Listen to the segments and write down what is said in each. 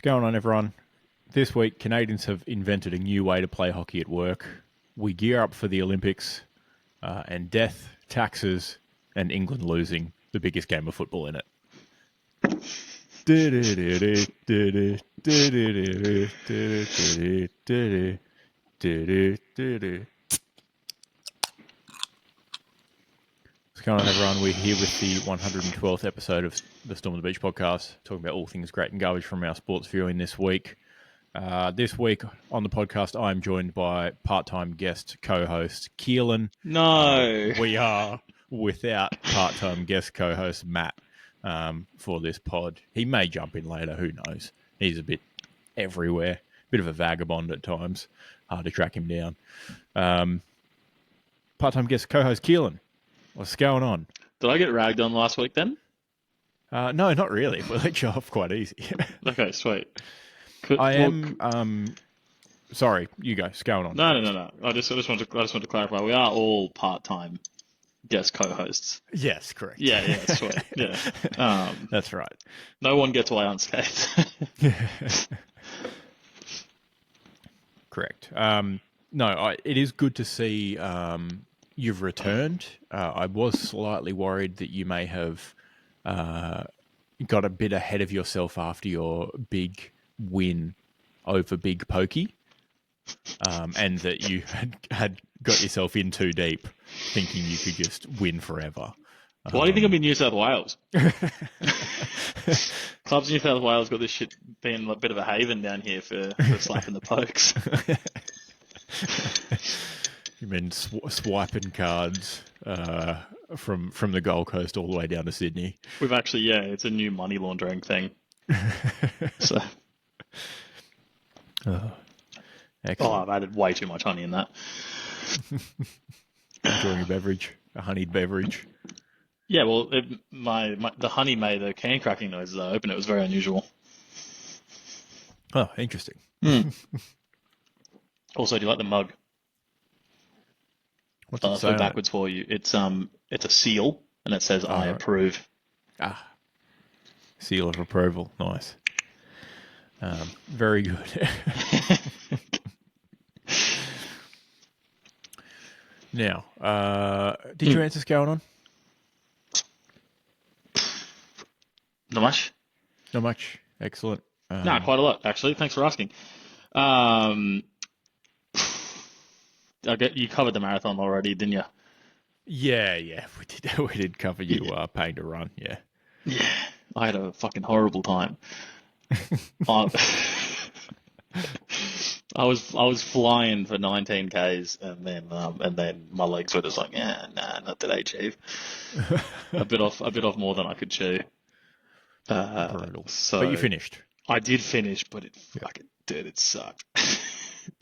What's going on, everyone? This week, Canadians have invented a new way to play hockey at work. We gear up for the Olympics, and death, taxes, and England losing the biggest game of football in it. What's going on, everyone? We're here with the 112th episode of the Storm on the Beach podcast, talking about all things great and garbage from our sports viewing this week. This week on the podcast, I'm joined by part-time guest co-host Keelan. No. We are without part-time guest co-host Matt for this pod. He may jump in later, who knows? He's a bit everywhere, bit of a vagabond at times. Hard to track him down. Part-time guest co-host Keelan. What's going on? Did I get ragged on last week then? No, not really. We let you off quite easy. Okay, sweet. Sorry, you go. What's going on? No. I just want to clarify. We are all part-time guest co-hosts. Yes, correct. Yeah, sweet. Yeah. That's right. No one gets away unscathed. Correct. It is good to see you've returned. I was slightly worried that you may have got a bit ahead of yourself after your big win over Big Pokey, and that you had got yourself in too deep, thinking you could just win forever. Why do you think I'm in New South Wales? Clubs in New South Wales got this shit being a bit of a haven down here for slapping the pokes. You mean swiping cards from the Gold Coast all the way down to Sydney? We've actually, it's a new money laundering thing. So, excellent. I've added way too much honey in that. Enjoying a beverage, a honeyed beverage. Yeah, well, the honey made a can cracking noise as I opened it. It was very unusual. Oh, interesting. Also, do you like the mug? What's it say? Backwards for you. It's a seal, and it says "I approve." Seal of approval. Nice. Very good. Now, did your answers going on? Not much. Not much. Excellent. No, quite a lot actually. Thanks for asking. You covered the marathon already, didn't you? Yeah, we did. We did cover you paying to run. Yeah. Yeah, I had a fucking horrible time. I was flying for 19 Ks, and then my legs were just like, not today, chief. a bit off more than I could chew. Brutal. So but you finished. I did finish, but it sucked.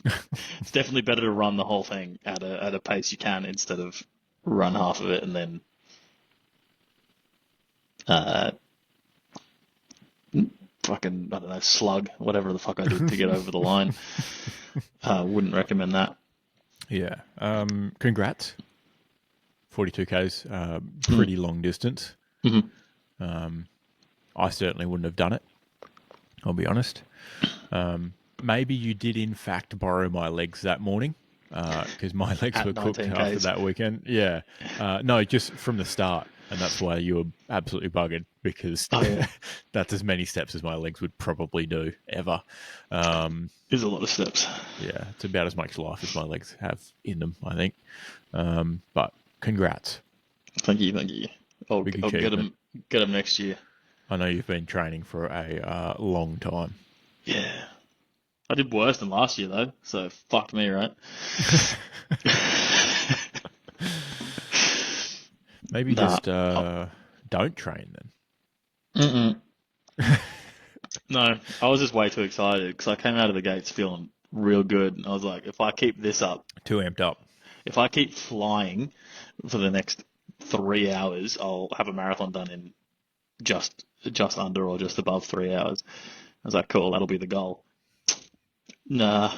It's definitely better to run the whole thing at a pace you can instead of run half of it and then fucking, I don't know, slug, whatever the fuck I did to get over the line. Wouldn't recommend that. Yeah. Congrats. 42 Ks, pretty long distance. Mm-hmm. I certainly wouldn't have done it, I'll be honest. Maybe you did, in fact, borrow my legs that morning, because my legs were cooked after that weekend. Yeah. No, just from the start. And that's why you were absolutely buggered, because that's as many steps as my legs would probably do ever. There's a lot of steps. Yeah, it's about as much life as my legs have in them, I think. But congrats. Thank you. I'll get them next year. I know you've been training for a long time. Yeah. I did worse than last year, though, so fuck me, right? Maybe just don't train then. No, I was just way too excited because I came out of the gates feeling real good. And I was like, if I keep this up... Too amped up. If I keep flying for the next 3 hours, I'll have a marathon done in just under or just above 3 hours. I was like, cool, that'll be the goal. Nah.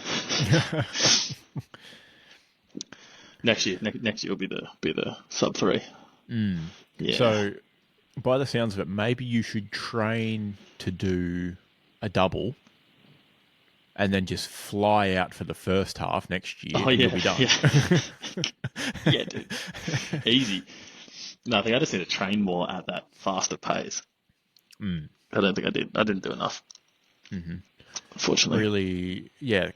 Next year will be the sub 3. Yeah. So, by the sounds of it, maybe you should train to do a double and then just fly out for the first half next year, Oh and you'll yeah, be done. yeah, yeah, dude, easy. No, I think I just need to train more at that faster pace. Mm. I don't think I did. I didn't do enough, unfortunately. Really, yeah,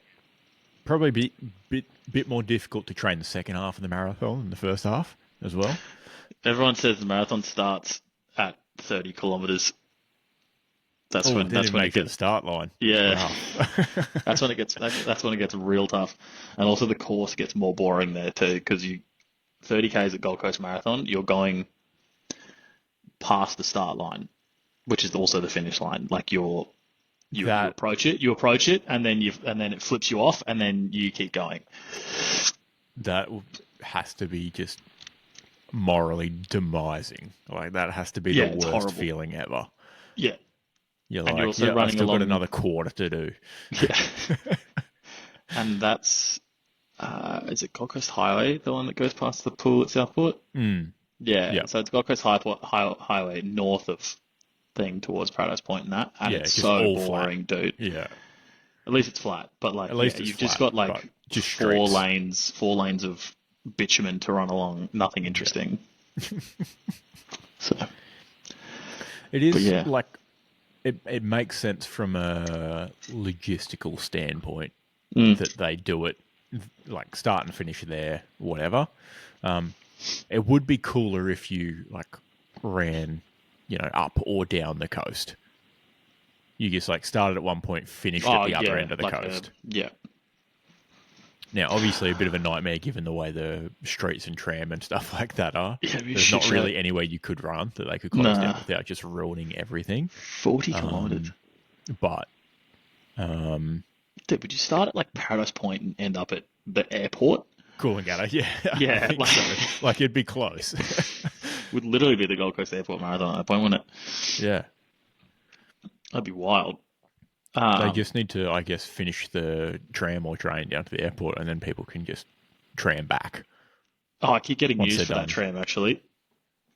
probably bit more difficult to train the second half of the marathon than the first half as well. Everyone says the marathon starts at 30 kilometers. Oh, it didn't That's even when it make it to the gets start line. yeah. Rough. That's when it gets real tough, and also the course gets more boring there too because you 30 k's at Gold Coast Marathon, you're going past the start line, which is also the finish line. Like you That approach it, and then it flips you off, and then you keep going. that has to be just morally demising. Like that has to be Yeah, the it's worst horrible. feeling ever. Yeah, You're and you're like, also yeah, I running still got along. another quarter to do. Yeah, and that's is it Gold Coast Highway, the one that goes past the pool at Southport? Mm, Yeah, yeah, so it's Gold Coast Highway north of thing towards Paradise Point and that, and yeah, it's just so all flat. boring, dude. Yeah, At least it's flat, but like, at yeah, least it's you've just flat, got but like just streets. four lanes of bitumen to run along. Nothing Yeah, interesting. So, it but is yeah, like it makes sense from a logistical standpoint mm. that they do it like start and finish there, whatever. Um, it would be cooler if you like ran, up or down the coast. You just like started at one point, finished at Oh the other yeah, end of the like a coast. yeah, Now, obviously, a bit of a nightmare given the way the streets and tram and stuff like that are. yeah, it'd be a There's shit not show. really anywhere you could run that they could close down Nah, without just ruining everything. 40 kilometers. But um, Dude, would you start at like Paradise Point and end up at the airport? Coolangatta, yeah, I Yeah, think so. Like it'd be close. would literally be the Gold Coast Airport Marathon at that point, wouldn't it? Yeah, That'd be wild. they Um, just need to, I guess, finish the tram or train down to the airport, and then people can just tram back oh, I keep getting once used they're for that done. tram actually,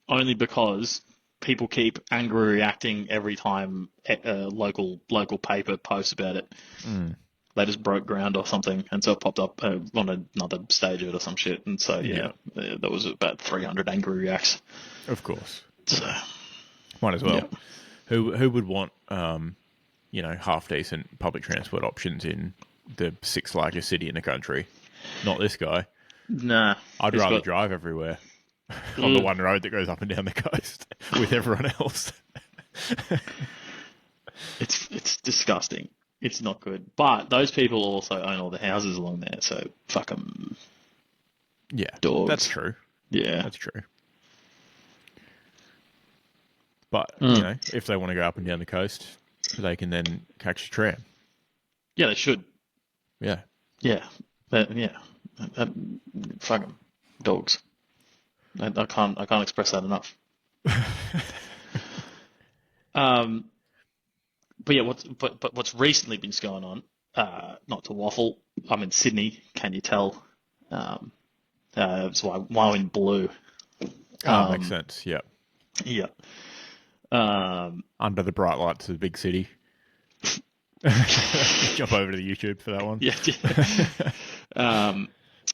only because people keep angry reacting every time a local paper posts about it. Mm, They just broke ground or something, and so it popped up on another stage of it or some shit. And so yeah, yeah, there was about 300 angry reacts. of course, So might as yeah, well. Who would want half decent public transport options in the sixth largest city in the country? Not this guy. nah, I'd he's rather got. drive everywhere on the Ugh, one road that goes up and down the coast with everyone else. it's disgusting. It's not good. But those people also own all the houses along there, so fuck them Yeah, that's dogs. true. Yeah. That's true. But, Mm. if they want to go up and down the coast, they can then catch a tram. Yeah, they should. Yeah. Yeah. Yeah. Uh, Fuck them dogs. I can't express that enough. Um, but yeah, what's recently been going on? Not to waffle. I'm in Sydney. Can you tell? Um, it's why I'm in blue. Ah, makes Um, sense. Yeah. yeah. Um, Under the bright lights of the big city. Jump over to the YouTube for that one. yeah.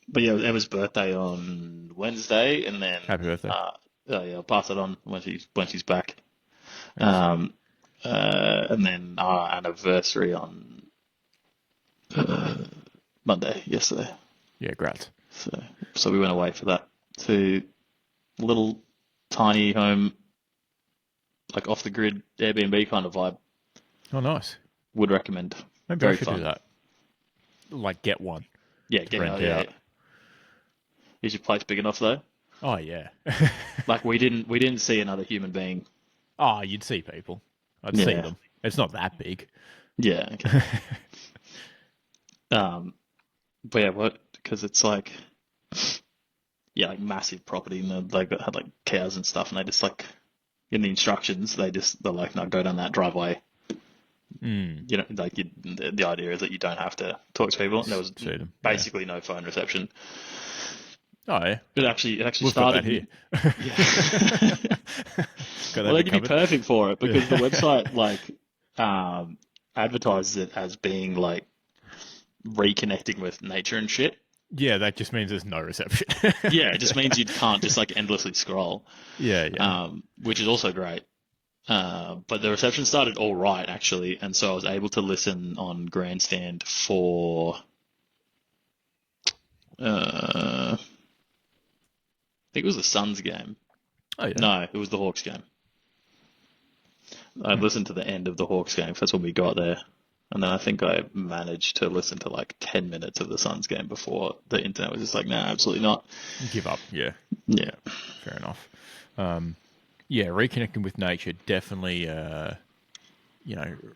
But yeah, Emma's birthday on Wednesday, and then Happy birthday. yeah, I'll pass it on when she's back. Thanks. Um, and then our anniversary on Monday, yesterday. Yeah, grats. So we went away for that to a little tiny home, like off the grid Airbnb kind of vibe. Oh, nice. Would recommend. Maybe I Very should do fun. that. Like, get one Yeah, to rent yeah. out. Is your place big enough though? Oh, yeah. Like we didn't see another human being. Oh, you'd see people. I'd see Yeah. them. It's not that big. Yeah. Okay. But yeah, what? Because it's like, yeah, like massive property, and they had like cows and stuff, and they just like in the instructions, they're like, no, go down that driveway. Mm. Like the idea is that you don't have to talk to people. And there was See them. Yeah. basically no phone reception. Oh, yeah. It actually We've got that started. here. Yeah. Got that Well, bit that'd be covered. perfect for it because the Yeah. website like advertises it as being like reconnecting with nature and shit. Yeah, that just means there's no reception. Yeah, it just means you can't just like endlessly scroll, Yeah, yeah. which is also great. But the reception started all right actually, and so I was able to listen on Grandstand for I think it was the Suns game. Oh yeah. No, it was the Hawks game. I Hmm. listened to the end of the Hawks game. 'Cause that's when we got there. And then I think I managed to listen to like 10 minutes of the Suns game before the internet was just like, nah, absolutely not. Give up. Yeah, Yeah. yeah. Fair enough. Yeah, reconnecting with nature definitely.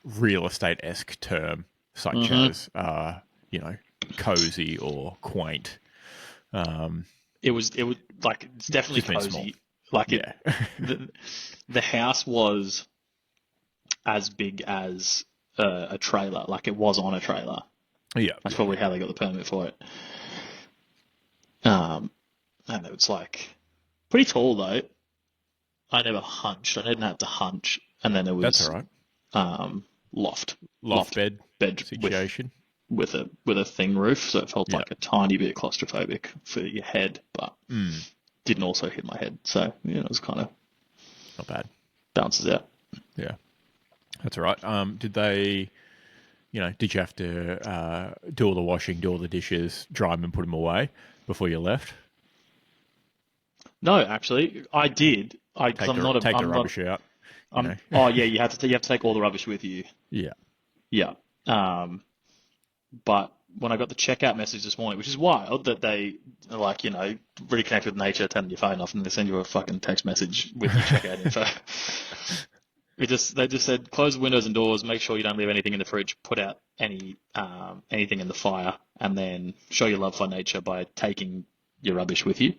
Real estate esque term such hmm as you know, cozy or quaint. It was like, it's definitely Just means small. cozy. Like Yeah. the, the house was as big as a trailer. Like it was on a trailer. Yeah, That's yeah, probably yeah. how they got the permit for it. Um, and it was like pretty tall though. I never hunched. I didn't have to hunch. And then it That's all was right. um, loft, Loft loft bed bed situation. with a thing roof, so it felt Yeah. like a tiny bit claustrophobic for your head, but Mm, didn't also hit my head. So it was kind of not bad. bounces out. Yeah. That's all right. Did you have to do all the washing, do all the dishes, dry them and put them away before you left? No, actually, I did. Because Take the take the I'm not, rubbish out, you I'm. know. Oh yeah, you have to take all the rubbish with you. Yeah. Yeah. But when I got the checkout message this morning, which is wild that they are like, reconnect with nature, turn your phone off, and they send you a fucking text message with your checkout info. They just said close the windows and doors, make sure you don't leave anything in the fridge, put out anything in the fire, and then show your love for nature by taking your rubbish with you.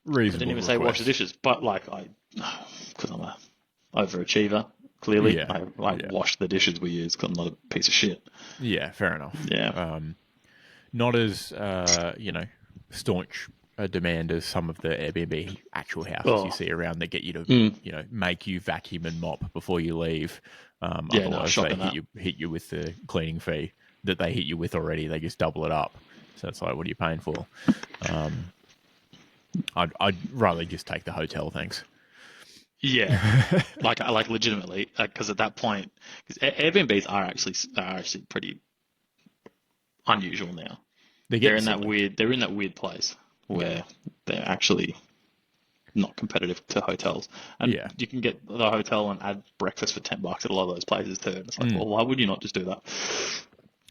They didn't Reasonable even say wash the request. dishes, but because I'm a overachiever, clearly, Yeah. I Yeah. wash the dishes we use because I'm not a piece of shit. Yeah, fair enough. Yeah. Not as staunch a demand as some of the Airbnb actual houses you Oh. see around that get you to Mm. make you vacuum and mop before you leave. Yeah, no, Otherwise, they shocking that. hit you with the cleaning fee that they hit you with already. They just double it up. So it's like, what are you paying for? I'd rather just take the hotel, thanks. Yeah, like legitimately, because at that point, because Airbnbs are actually pretty unusual now. They're getting silly. They're in that weird place Yeah, where they're actually not competitive to hotels, and yeah. you can get the hotel and add breakfast for $10 at a lot of those places too. And it's like, Mm, well, why would you not just do that?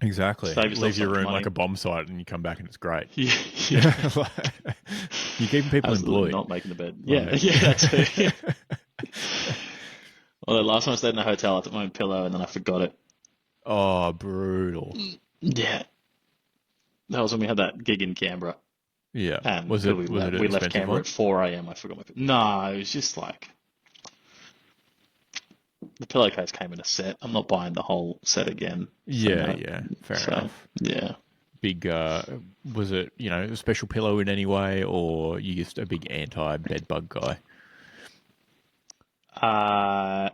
exactly. Save yourself Leave so your much room like money. a bomb site, and you come back and it's great. Yeah, yeah, You're keeping people absolutely employed. not making the bed. Yeah, Like, yeah, that too. Although last time I stayed in a hotel, I took my own pillow and then I forgot it. oh, brutal. Yeah, that was when we had that gig in Canberra, Yeah. and Was because it was it an we left expensive Canberra one? at 4 a.m. I forgot my. No, it was just like the pillowcase came in a set. I'm not buying the whole set again. So Yeah, no. yeah. Fair So enough. yeah. Big was it, a special pillow in any way, or you just a big anti bed bug guy? Uh,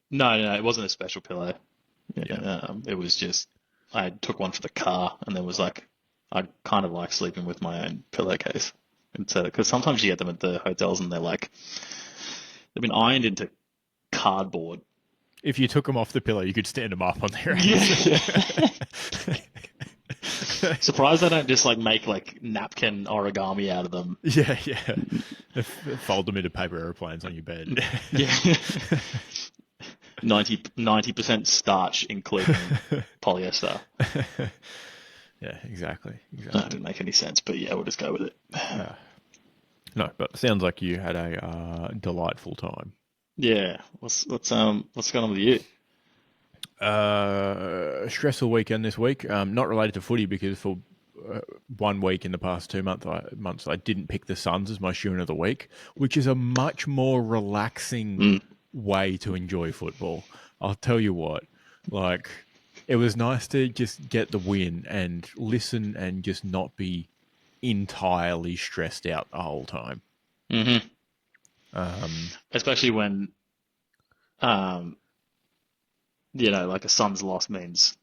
no, it wasn't a special pillow. Yeah. It was just I took one for the car, and then was like, I kind of like sleeping with my own pillowcase instead, because sometimes you get them at the hotels and they've been ironed into cardboard. If you took them off the pillow, you could stand them up on their ends. Yeah. Surprised they don't just like make like napkin origami out of them. Yeah, yeah. Fold them into paper airplanes on your bed. Yeah. 90% starch, including polyester. Yeah, exactly, That exactly. didn't make any sense, but yeah, we'll just go with it. No, but it sounds like you had a delightful time. Yeah. What's going on with you? Stressful weekend this week. Not related to footy because for 1 week in the past 2 months, I didn't pick the Suns as my student of the week, which is a much more relaxing Mm. way to enjoy football. I'll tell you what, like, it was nice to just get the win and listen and just not be entirely stressed out the whole time. hmm Um, Especially when, like a Suns loss means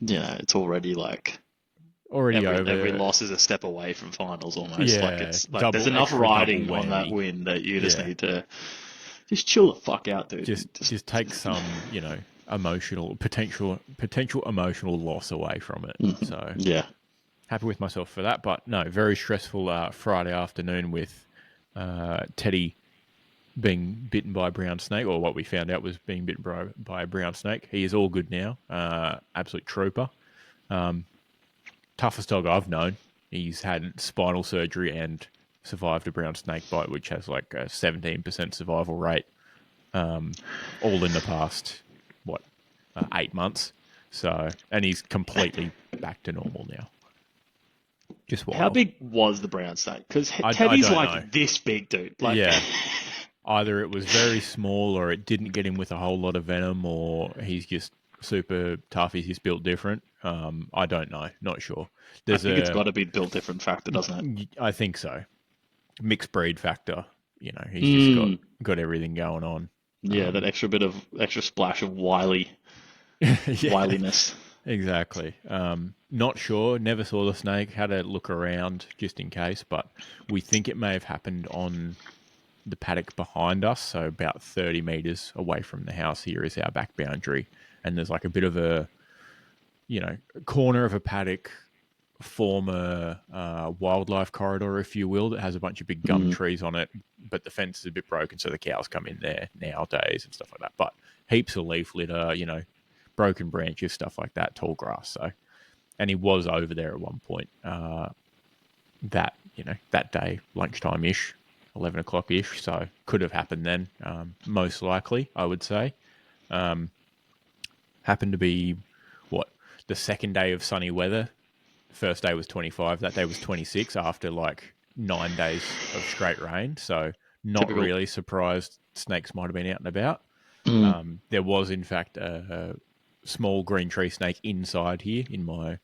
it's already like Already every over. loss is a step away from finals almost. Like Yeah, it's like there's enough double riding on that whammy. win that you just Yeah, need to just chill the fuck out, dude. just take some, emotional potential emotional loss away from it. So Yeah. happy with myself for that. But no, very stressful Friday afternoon with Teddy being bitten by a brown snake, or what we found out was being bitten by a brown snake. He is all good now. Absolute trooper. Toughest dog I've known. He's had spinal surgery and survived a brown snake bite, which has like a 17% survival rate, all in the past, 8 months. So, and he's completely back to normal now. Just How wild. big was the brown snake? Because I Teddy's don't know. like this big, dude. Like, Yeah. Either it was very small or it didn't get him with a whole lot of venom, or he's just super tough. He's just built different. I don't know. Not sure. I There's think it's got to be built different factor, doesn't it? I think so. Mixed breed factor. He's just Mm. got everything going on. Yeah, that extra splash of Yeah, wiliness. exactly. Not sure. Never saw the snake. Had to look around just in case, but we think it may have happened on the paddock behind us. So about 30 meters away from the house here is our back boundary, and there's like a bit of a corner of a paddock, former wildlife corridor, if you will, that has a bunch of big gum trees on it, but the fence is a bit broken, so the cows come in there nowadays and stuff like that. But heaps of leaf litter, broken branches, stuff like that, tall grass. So, and he was over there at one point. That day, lunchtime ish, 11 o'clock ish. So could have happened then. Most likely, I would say. Happened to be the second day of sunny weather. First day was 25. That day was 26 after like 9 days of straight rain. So not Typical. really surprised snakes might have been out and about. There was, in fact, a small green tree snake inside here in my,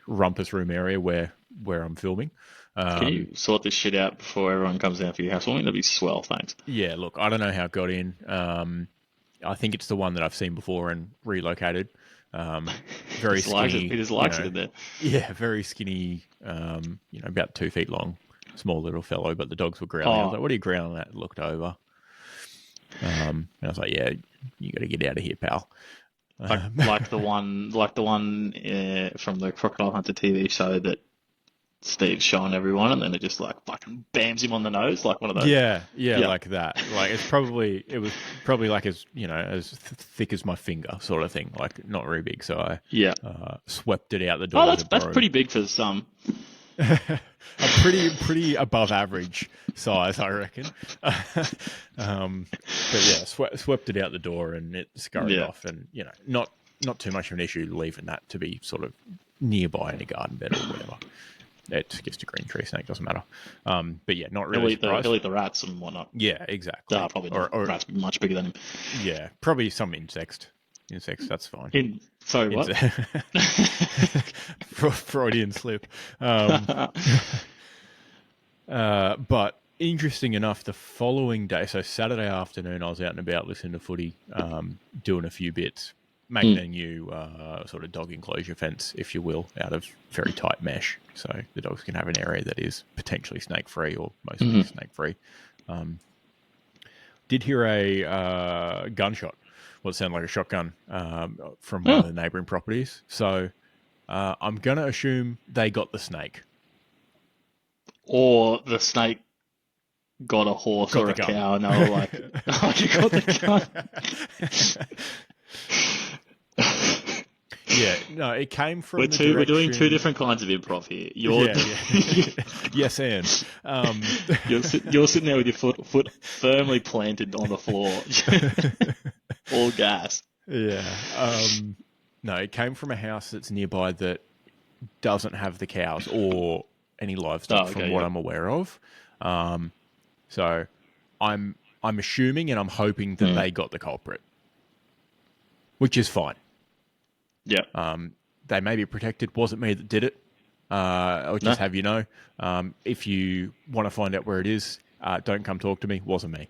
rumpus room area where I'm filming. Can you sort this shit out before everyone comes down for your housewarming? That'd be swell, thanks. Yeah, look, I don't know how it got in. I think it's the one that I've seen before and relocated. Very skinny. He just likes it in there. Yeah, very skinny. About 2 feet long, small little fellow. But the dogs were growling. I was like, "What are you growling at?" Looked over. And I was like, "Yeah, you got to get out of here, pal." Like the one from the Crocodile Hunter TV show that Steve's showing everyone, and then it just like fucking bams him on the nose, like one of those. Yeah, like that. Like it was probably like as thick as my finger, sort of thing. Like not very big. So I swept it out the door. Oh, that's pretty big for some. A pretty above average size, I reckon. But yeah, swept it out the door and it scurried off, and not too much of an issue leaving that to be sort of nearby in a garden bed or whatever. It's just a green tree snake, doesn't matter. But yeah, not really surprised. He'll eat the rats and whatnot. Yeah, exactly. Probably not. Rats much bigger than him. Yeah, probably some insects. That's fine. Sorry, what? Freudian slip. But interesting enough, the following day, so Saturday afternoon, I was out and about listening to footy, doing a few bits, making a new sort of dog enclosure fence, if you will, out of very tight mesh, so the dogs can have an area that is potentially snake-free or mostly snake-free. Did hear a gunshot, what sounded like a shotgun, from one of the neighbouring properties. So I'm going to assume they got the snake. Or the snake got a horse or a cow, and they were like, "Oh, you got the gun." Yeah, no, it came from. We're doing two different kinds of improv here. Yes, and you're sitting there with your foot firmly planted on the floor, all gas. Yeah. No, it came from a house that's nearby that doesn't have the cows or any livestock, from what I'm aware of. So I'm assuming and I'm hoping that they got the culprit, which is fine. Yeah. They may be protected. Wasn't me that did it. I'll just have you know. If you want to find out where it is, don't come talk to me. Wasn't me.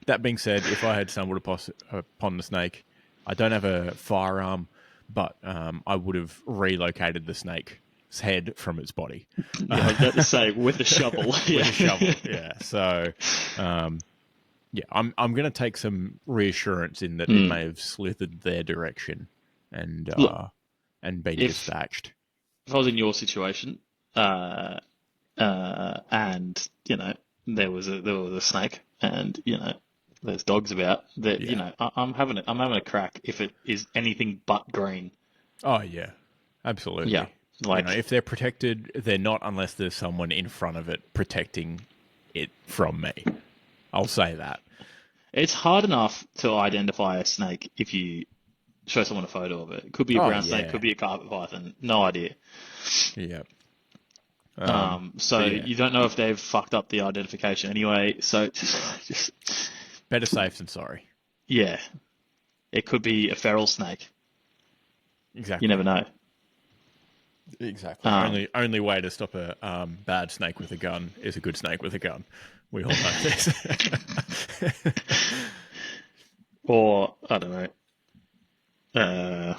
That being said, if I had stumbled upon the snake, I don't have a firearm, but I would have relocated the snake's head from its body. Yeah, I was about to say with a shovel. With a shovel, yeah. So, yeah, I'm going to take some reassurance in that it may have slithered their direction and Look, been if dispatched. if I was in your situation, and there was a snake, and there's dogs about that, Yeah. I'm having a crack if it is anything but green. Oh yeah, absolutely. Yeah, like If they're protected, they're not unless there's someone in front of it protecting it from me. I'll say that. it's hard enough to identify a snake if you show someone a photo of it. It could be a Oh brown snake, yeah, could be a carpet python, no idea. yeah. So But yeah, you don't know if they've fucked up the identification anyway. So just better safe than sorry. yeah, it could be a feral snake. Exactly. You never know. Exactly. Only way to stop a bad snake with a gun is a good snake with a gun. We all know this. Or I don't know,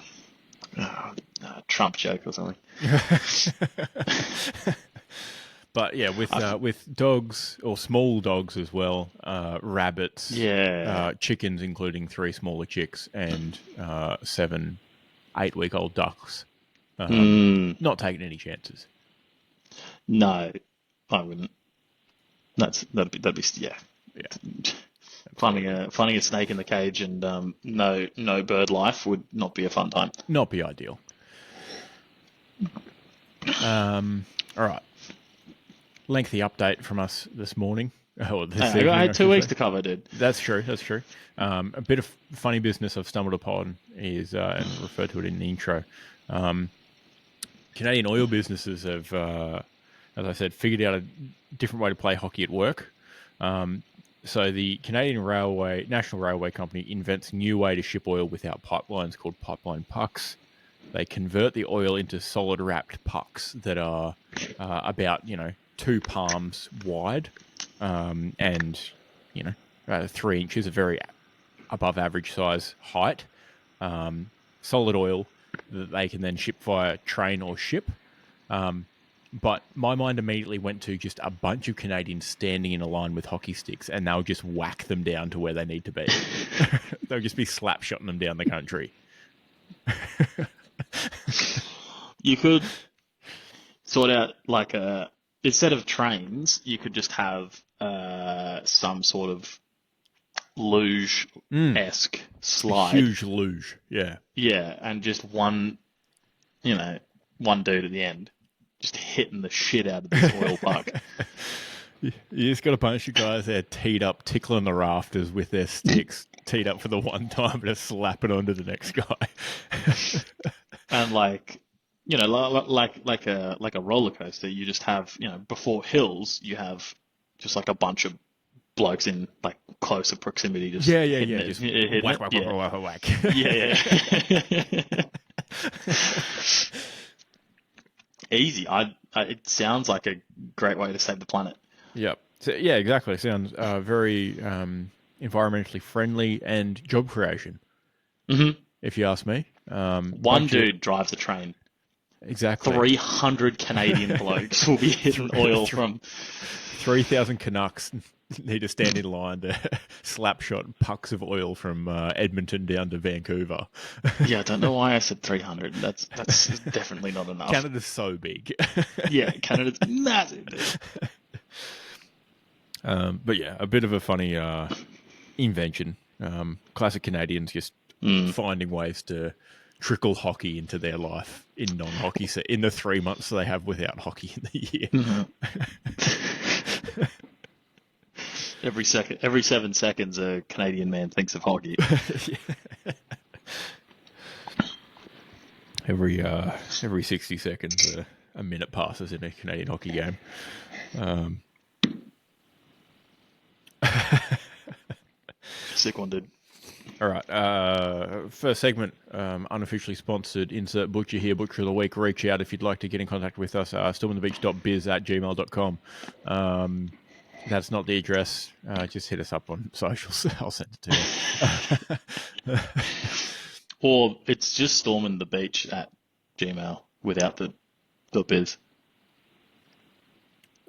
Trump joke or something. But yeah, with dogs or small dogs as well, rabbits, Yeah. chickens, including 3 smaller chicks, and 7 8-week-old ducks. Not taking any chances. No, I wouldn't. That'd be yeah. Yeah, Finding a snake in the cage and no bird life would not be a fun time. not be ideal. All right. Lengthy update from us this morning. Or this evening, I had 2 weeks say. to cover, dude. That's true. That's true. A bit of funny business I've stumbled upon is, and referred to it in the intro. Canadian oil businesses have, as I said, figured out a different way to play hockey at work. So the Canadian National Railway Company invents a new way to ship oil without pipelines called pipeline pucks. They convert the oil into solid wrapped pucks that are about 2 palms wide, and 3 inches, a very above average size height. Solid oil that they can then ship via train or ship. But my mind immediately went to just a bunch of Canadians standing in a line with hockey sticks, and they'll just whack them down to where they need to be. They'll just be slap-shotting them down the country. You could sort out instead of trains, you could just have some sort of luge-esque slide. Huge luge, yeah. Yeah, and just one dude at the end, just hitting the shit out of this oil puck. You just got a bunch of guys there teed up, tickling the rafters with their sticks, teed up for the one time, and just slap it onto the next guy. And like a roller coaster, you just have, before hills, you have just like a bunch of blokes in like closer proximity, just hitting it, just hitting whack, it. whack, whack, whack. Yeah. Easy. It sounds like a great way to save the planet. Yep. So, yeah, exactly. It sounds very environmentally friendly and job creation, if you ask me. One dude drives a train. Exactly. 300 Canadian blokes will be hitting oil from 3,000 Canucks need to stand in line to slap shot pucks of oil from Edmonton down to Vancouver. Yeah, I don't know why I said 300. That's definitely not enough. Canada's so big. Yeah, Canada's massive. But yeah, a bit of a funny invention. Classic Canadians just finding ways to trickle hockey into their life in non-hockey in the 3 months they have without hockey in the year. Every 7 seconds, a Canadian man thinks of hockey. Every 60 seconds, a minute passes in a Canadian hockey game. Sick one, dude. All right. First segment, unofficially sponsored. Insert Butcher here, Butcher of the Week. Reach out if you'd like to get in contact with us. stormthebeach.biz@gmail.com. That's not the address. Just hit us up on socials. I'll send it to you. Or it's just storming the beach at Gmail without the biz.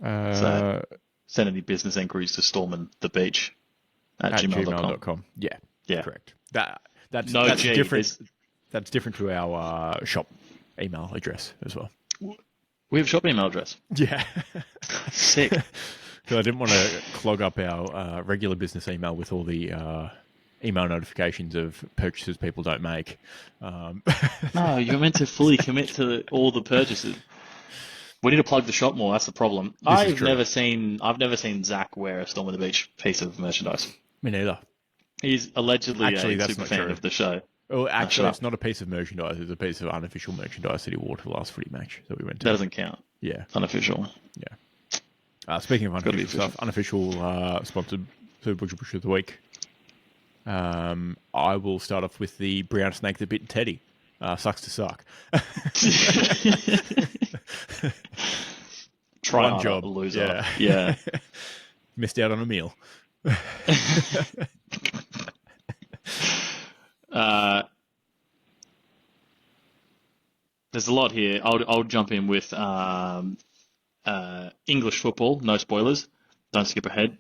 So Uh, send any business inquiries to storming the beach at at gmail.com. gmail.com. Yeah, Yeah. correct. That's No that's G. different. That's different to our shop email address as well. We have a shop email address. Yeah. Sick. Because I didn't want to clog up our regular business email with all the email notifications of purchases people don't make. No, you're meant to fully commit to all the purchases. We need to plug the shop more. That's the problem. This is true. I've never seen Zach wear a Storm on the Beach piece of merchandise. Me neither. He's allegedly Actually, a that's super not fan true. of the show. Well, Shut actually, up. it's not a piece of merchandise. It's a piece of unofficial merchandise that he wore to the last footy match that we went to. That doesn't count. Yeah. Unofficial. Yeah. Speaking of gotta be unofficial stuff, unofficial sponsored Super Bush of the Week. I will start off with the brown snake that bit Teddy. Sucks to suck. Try One harder, job. loser. Yeah. Yeah. Missed out on a meal. There's a lot here. I'll jump in with English football. No spoilers. Don't skip ahead.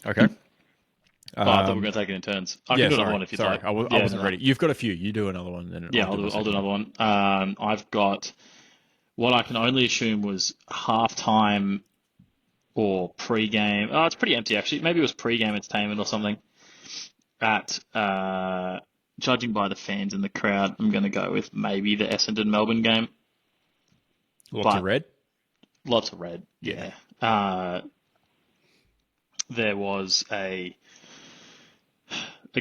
Okay. I thought we were going to take it in turns. I can do another one if you'd like. I wasn't ready. You've got a few. You do another one, then Yeah, I'll do another one. I've got what I can only assume was halftime or pre-game. Oh, it's pretty empty actually. Maybe it was pre-game entertainment or something. At judging by the fans in the crowd, I'm going to go with maybe the Essendon Melbourne game. Lots of red. Lots of red. Yeah. There was a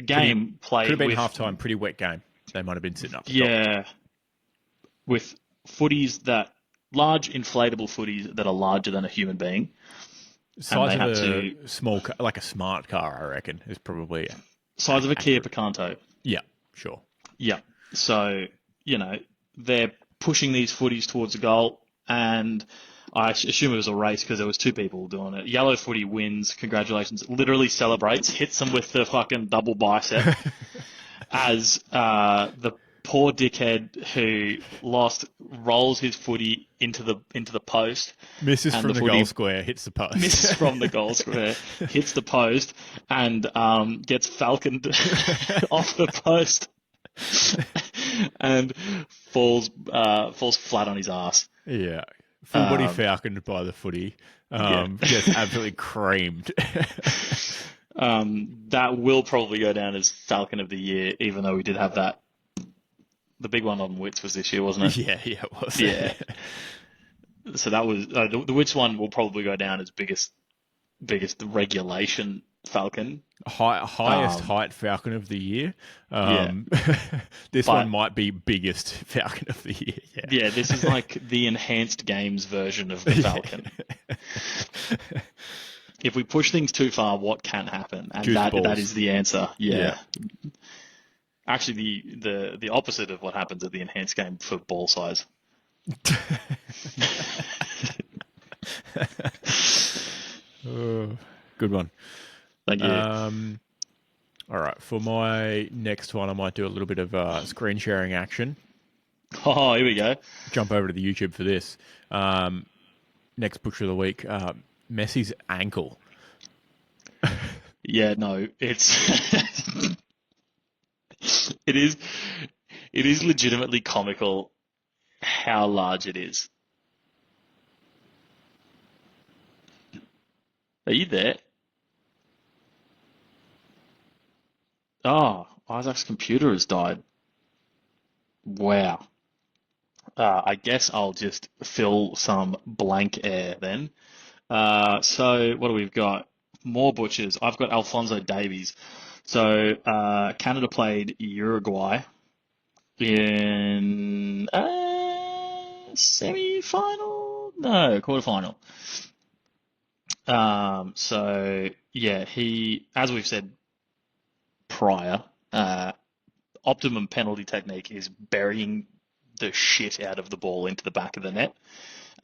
game played. Could have been with, halftime. Pretty wet game. They might have been sitting up. Yeah, with footies large inflatable footies that are larger than a human being. Size of a small, like a smart car, I reckon, is probably size of a Kia Picanto. Yeah, sure. Yeah. So, they're pushing these footies towards the goal, and I assume it was a race because there was two people doing it. Yellow footy wins, congratulations, literally celebrates, hits them with the fucking double bicep as the poor dickhead who lost rolls his footy into the post. Misses from the goal square, hits the post. Misses from the goal square, hits the post, and gets falconed off the post and falls flat on his ass. Yeah. Full body falconed by the footy. Gets absolutely creamed. That will probably go down as Falcon of the Year, even though we did have that. The big one on Wits was this year, wasn't it? Yeah, it was. Yeah. So that was the Wits one will probably go down as biggest regulation Falcon. Highest height Falcon of the Year. This one might be biggest Falcon of the Year. Yeah, this is like the enhanced games version of the Falcon. If we push things too far, what can happen? And that is the answer. Yeah. Actually, the opposite of what happens at the enhanced game for ball size. Good one. Thank you. All right, for my next one, I might do a little bit of screen sharing action. Oh, here we go. Jump over to the YouTube for this. Next picture of the week, Messi's ankle. Yeah, no, it's it is legitimately comical how large it is. Are you there? Oh, Isaac's computer has died. Wow. I guess I'll just fill some blank air then. So what do we've got? More butchers. I've got Alphonso Davies. So Canada played Uruguay in semi-final? No, quarter-final. So yeah, he, as we've said prior, optimum penalty technique is burying the shit out of the ball into the back of the net.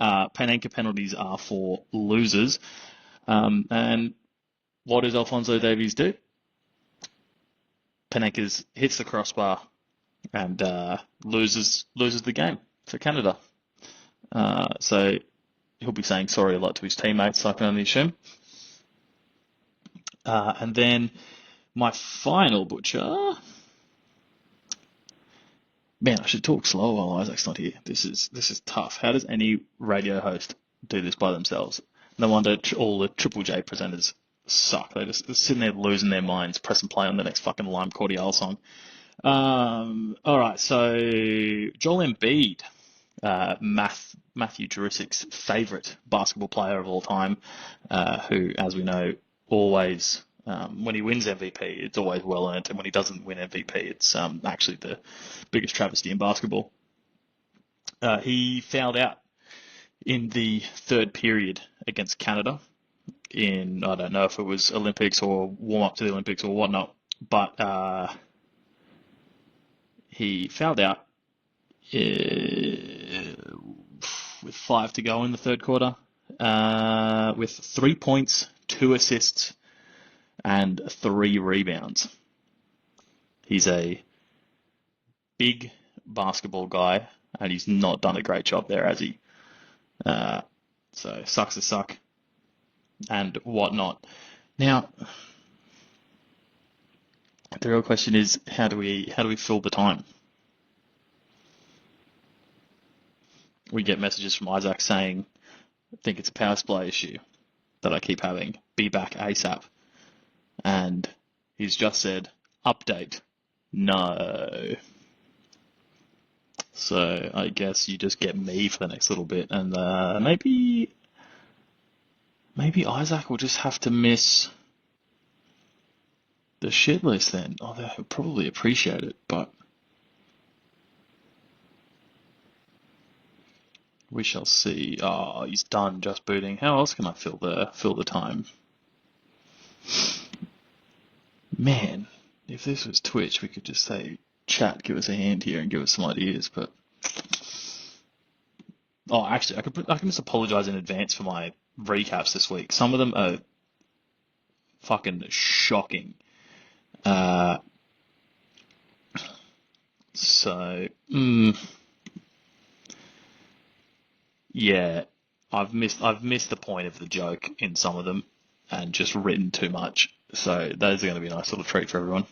Panenka penalties are for losers. And what does Alphonso Davies do? Panenka's hits the crossbar and loses the game for Canada. So he'll be saying sorry a lot to his teammates, I can only assume. And then my final butcher. Man, I should talk slower while Isaac's not here. This is tough. How does any radio host do this by themselves? No wonder all the Triple J presenters suck. They're just sitting there losing their minds, pressing play on the next fucking Lime Cordial song. All right, so Joel Embiid, Matthew Jurisic's favourite basketball player of all time, who, as we know, always, when he wins MVP, it's always well earned, and when he doesn't win MVP, it's actually the biggest travesty in basketball. He fouled out in the third period against Canada in, I don't know if it was Olympics or warm up to the Olympics or whatnot, but he fouled out with 5 to go in the third quarter, with 3 points, 2 assists, and 3 rebounds. He's a big basketball guy, and he's not done a great job there, has he? So sucks to suck, and whatnot. Now, the real question is, how do we fill the time? We get messages from Isaac saying, I think it's a power supply issue that I keep having. Be back ASAP. And he's just said, update. No. So I guess you just get me for the next little bit, and maybe Isaac will just have to miss the shit list then. Oh, they'll probably appreciate it, but we shall see. Oh, he's done just booting. How else can I fill the time? Man, if this was Twitch, we could just say, chat, give us a hand here and give us some ideas, but oh, actually, I can just apologize in advance for my recaps this week. Some of them are fucking shocking. So, yeah, I've missed the point of the joke in some of them and just written too much. So those are going to be a nice little treat for everyone.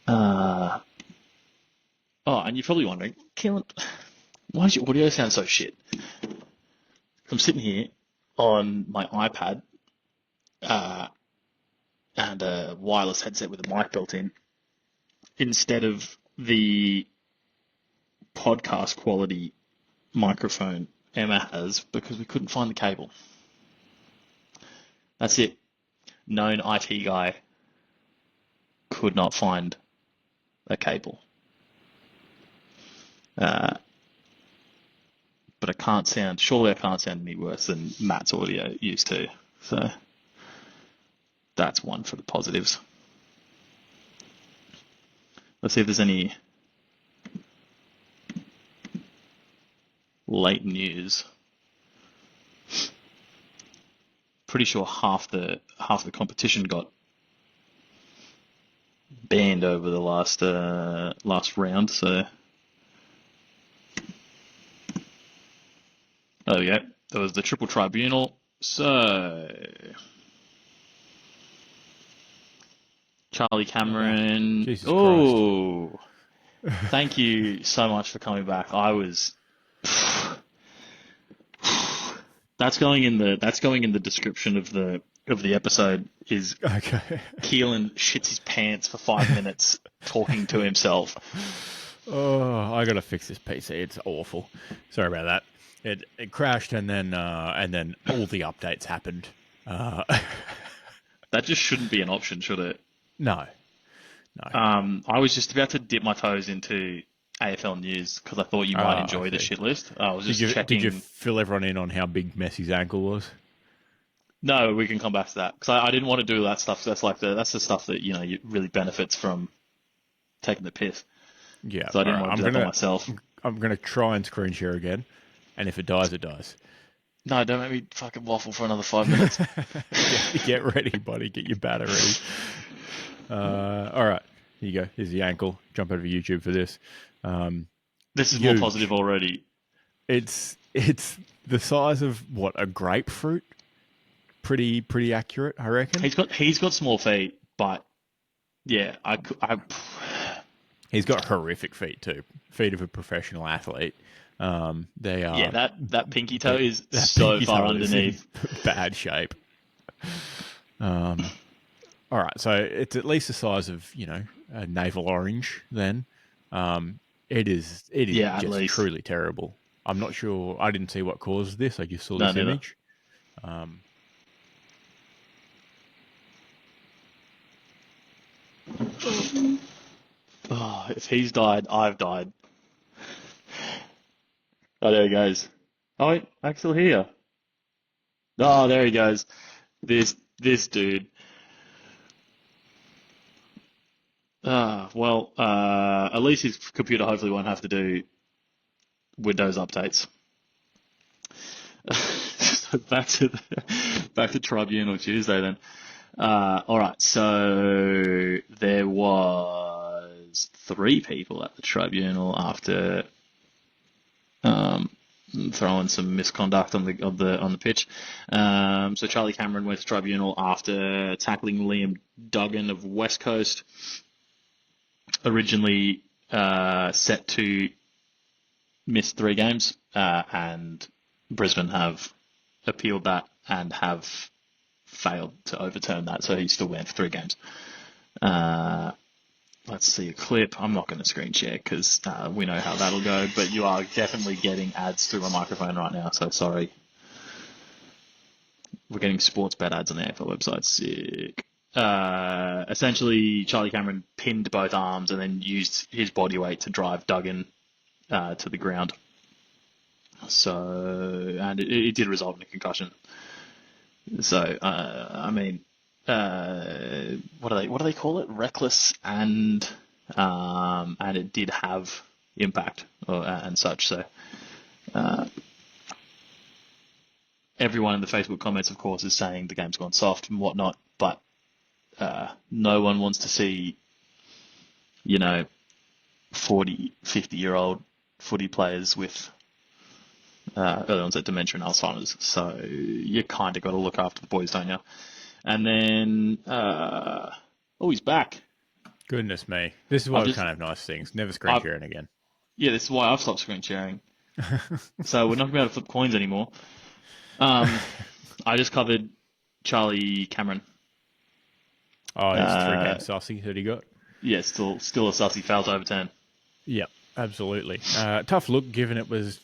Oh, and you're probably wondering, Keelan, why does your audio sound so shit? I'm sitting here on my iPad and a wireless headset with a mic built in, instead of the podcast quality microphone Emma has, because we couldn't find the cable. That's it. Known IT guy could not find a cable. But surely I can't sound any worse than Matt's audio used to. So that's one for the positives. Let's see if there's any late news. Pretty sure half the competition got banned over the last round. So there we go. There was the Triple Tribunal. So Charlie Cameron. Jesus oh, thank you so much for coming back. I was. That's going in the description of the episode. Is okay. Keelan shits his pants for 5 minutes talking to himself. Oh, I gotta fix this PC. It's awful. Sorry about that. It crashed and then all the updates happened. That just shouldn't be an option, should it? No. I was just about to dip my toes into AFL news because I thought you might enjoy the shit list. I was just checking. Did you fill everyone in on how big Messi's ankle was? No, we can come back to that because I didn't want to do that stuff. That's the stuff that you really benefits from taking the piss. Yeah. So I didn't want to do that by myself. I'm gonna try and screen share again, and if it dies, it dies. No, don't make me fucking waffle for another 5 minutes. Get ready, buddy. Get your batter ready. All right, here you go. Here's the ankle. Jump over YouTube for this. This is more positive Huge. already. It's the size of what, a grapefruit. Pretty accurate, I reckon. He's got small feet, but yeah, I He's got horrific feet too. Feet of a professional athlete. They yeah, are that pinky toe that, is that so pinky far toe is in underneath. bad shape. All right, so it's at least the size of a navel orange. Then it is Yeah, at just least. truly terrible. I'm not sure. I didn't see what caused this. I just saw No, this neither. image. Um, Oh, if he's died, I've died. Oh, there he goes. Oh, wait, Axel here. Oh, there he goes. This dude. Well, at least his computer hopefully won't have to do Windows updates. So back to Tribunal Tuesday then. All right, so there was three people at the tribunal after um, throwing some misconduct on the pitch. So Charlie Cameron went to tribunal after tackling Liam Duggan of West Coast, originally set to miss 3 games, and Brisbane have appealed that and have failed to overturn that, so he's still banned for 3 games. Let's see a clip. I'm not going to screen share because we know how that'll go, but you are definitely getting ads through my microphone right now, so sorry. We're getting sports bet ads on the AFL website. Sick. Essentially, Charlie Cameron pinned both arms and then used his body weight to drive Duggan to the ground. So, and it did result in a concussion. So, I mean, what do they call it? Reckless and it did have impact and such. So, everyone in the Facebook comments, of course, is saying the game's gone soft and whatnot, but no one wants to see, 40, 50-year-old footy players with early onset dementia and Alzheimer's. So you kind of got to look after the boys, don't you? And then, oh, he's back. Goodness me, this is why I've we just, can't have nice things. Never screen I've, sharing again. yeah, this is why I've stopped screen sharing. So we're not going to be able to flip coins anymore. I just covered Charlie Cameron. Oh, his 3 game Uh, sussy that he got. yeah, still a sussy, failed to overturn. Yep, absolutely. Tough look, given it was,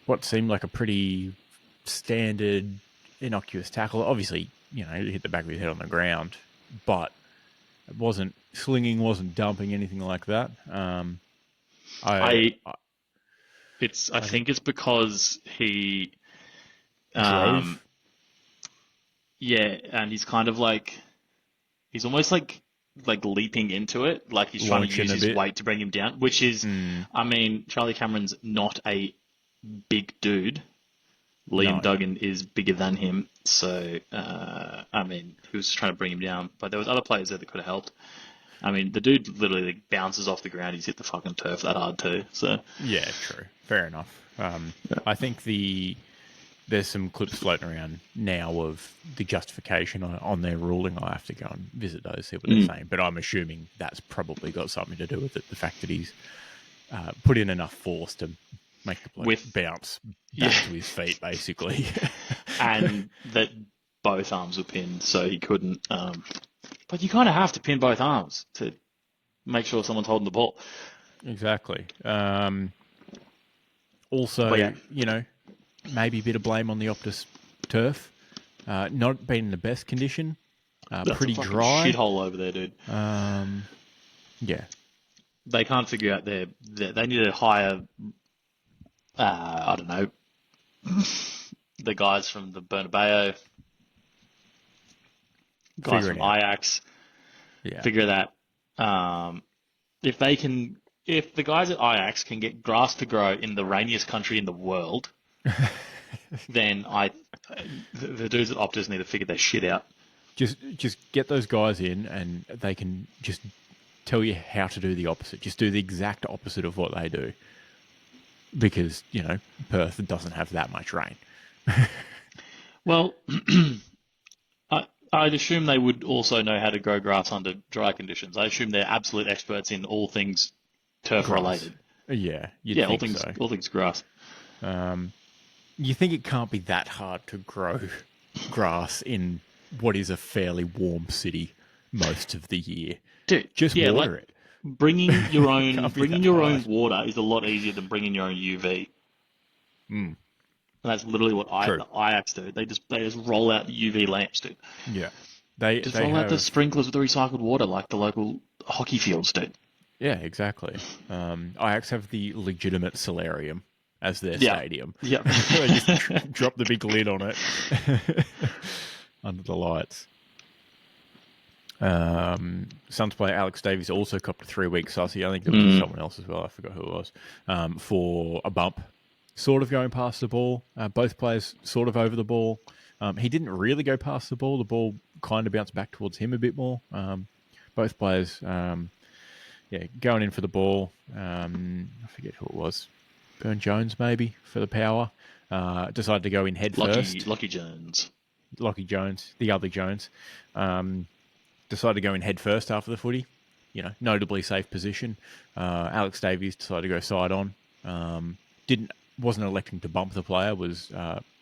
what seemed like a pretty standard, innocuous tackle. Obviously, he hit the back of his head on the ground, but it wasn't slinging, wasn't dumping, anything like that. I, I I I I think think it's because he, um, drove. yeah, and he's kind of like he's almost like leaping into it, like he's trying to Launching use a his bit. weight to bring him down, which is, Mm, I mean, Charlie Cameron's not a big dude. Liam no. Duggan is bigger than him, so I mean, he was just trying to bring him down, but there was other players there that could have helped. I mean, the dude literally like, bounces off the ground. He's hit the fucking turf that hard too. So Yeah, true. Fair enough. I think there's some clips floating around now of the justification on their ruling. I have to go and visit those, see what they're saying. But I'm assuming that's probably got something to do with it. The fact that he's put in enough force to make the bloke with bounce yeah, back to his feet, basically. and that both arms were pinned, so he couldn't. But you kind of have to pin both arms to make sure someone's holding the ball. Exactly. But Also, yeah, maybe a bit of blame on the Optus turf. Not being in the best condition. that's a Pretty fucking dry. shithole over there, dude. Yeah. They can't figure out they need to hire, I don't know, the guys from the Bernabeu, guys from Figuring out. Ajax, Yeah. figure that. Um, if they can, if the guys at Ajax can get grass to grow in the rainiest country in the world, then the dudes at Optus need to figure their shit out. Just get those guys in, and they can just tell you how to do the opposite. Just do the exact opposite of what they do, because Perth doesn't have that much rain. Well, I'd assume they would also know how to grow grass under dry conditions. I assume they're absolute experts in all things turf Grass, related. yeah, you'd Yeah, think so. all things grass. You think it can't be that hard to grow grass in what is a fairly warm city most of the year? Dude, Just yeah, like water it. Can't be bringing that your hard. own water is a lot easier than bringing your own UV. Mm, And that's literally what true. the Ajax do. They just roll out the UV lamps, dude. Yeah. They Just they roll out the have sprinklers with the recycled water like the local hockey fields, dude. yeah, exactly. Ajax have the legitimate solarium as their Yeah, stadium. yeah. They just drop the big lid on it under the lights. Suns player Alex Davies also copped a 3-week sussy. I think there was someone else as well. I forgot who it was. For a bump, sort of going past the ball. Both players sort of over the ball. He didn't really go past the ball. The ball kind of bounced back towards him a bit more. Both players, going in for the ball. I forget who it was. Burn Jones maybe for the power. Decided to go in head first. Lucky Jones. Lockie Jones, the other Jones. Decided to go in head first after the footy. Notably safe position. Alex Davies decided to go side on. Wasn't electing to bump the player. Was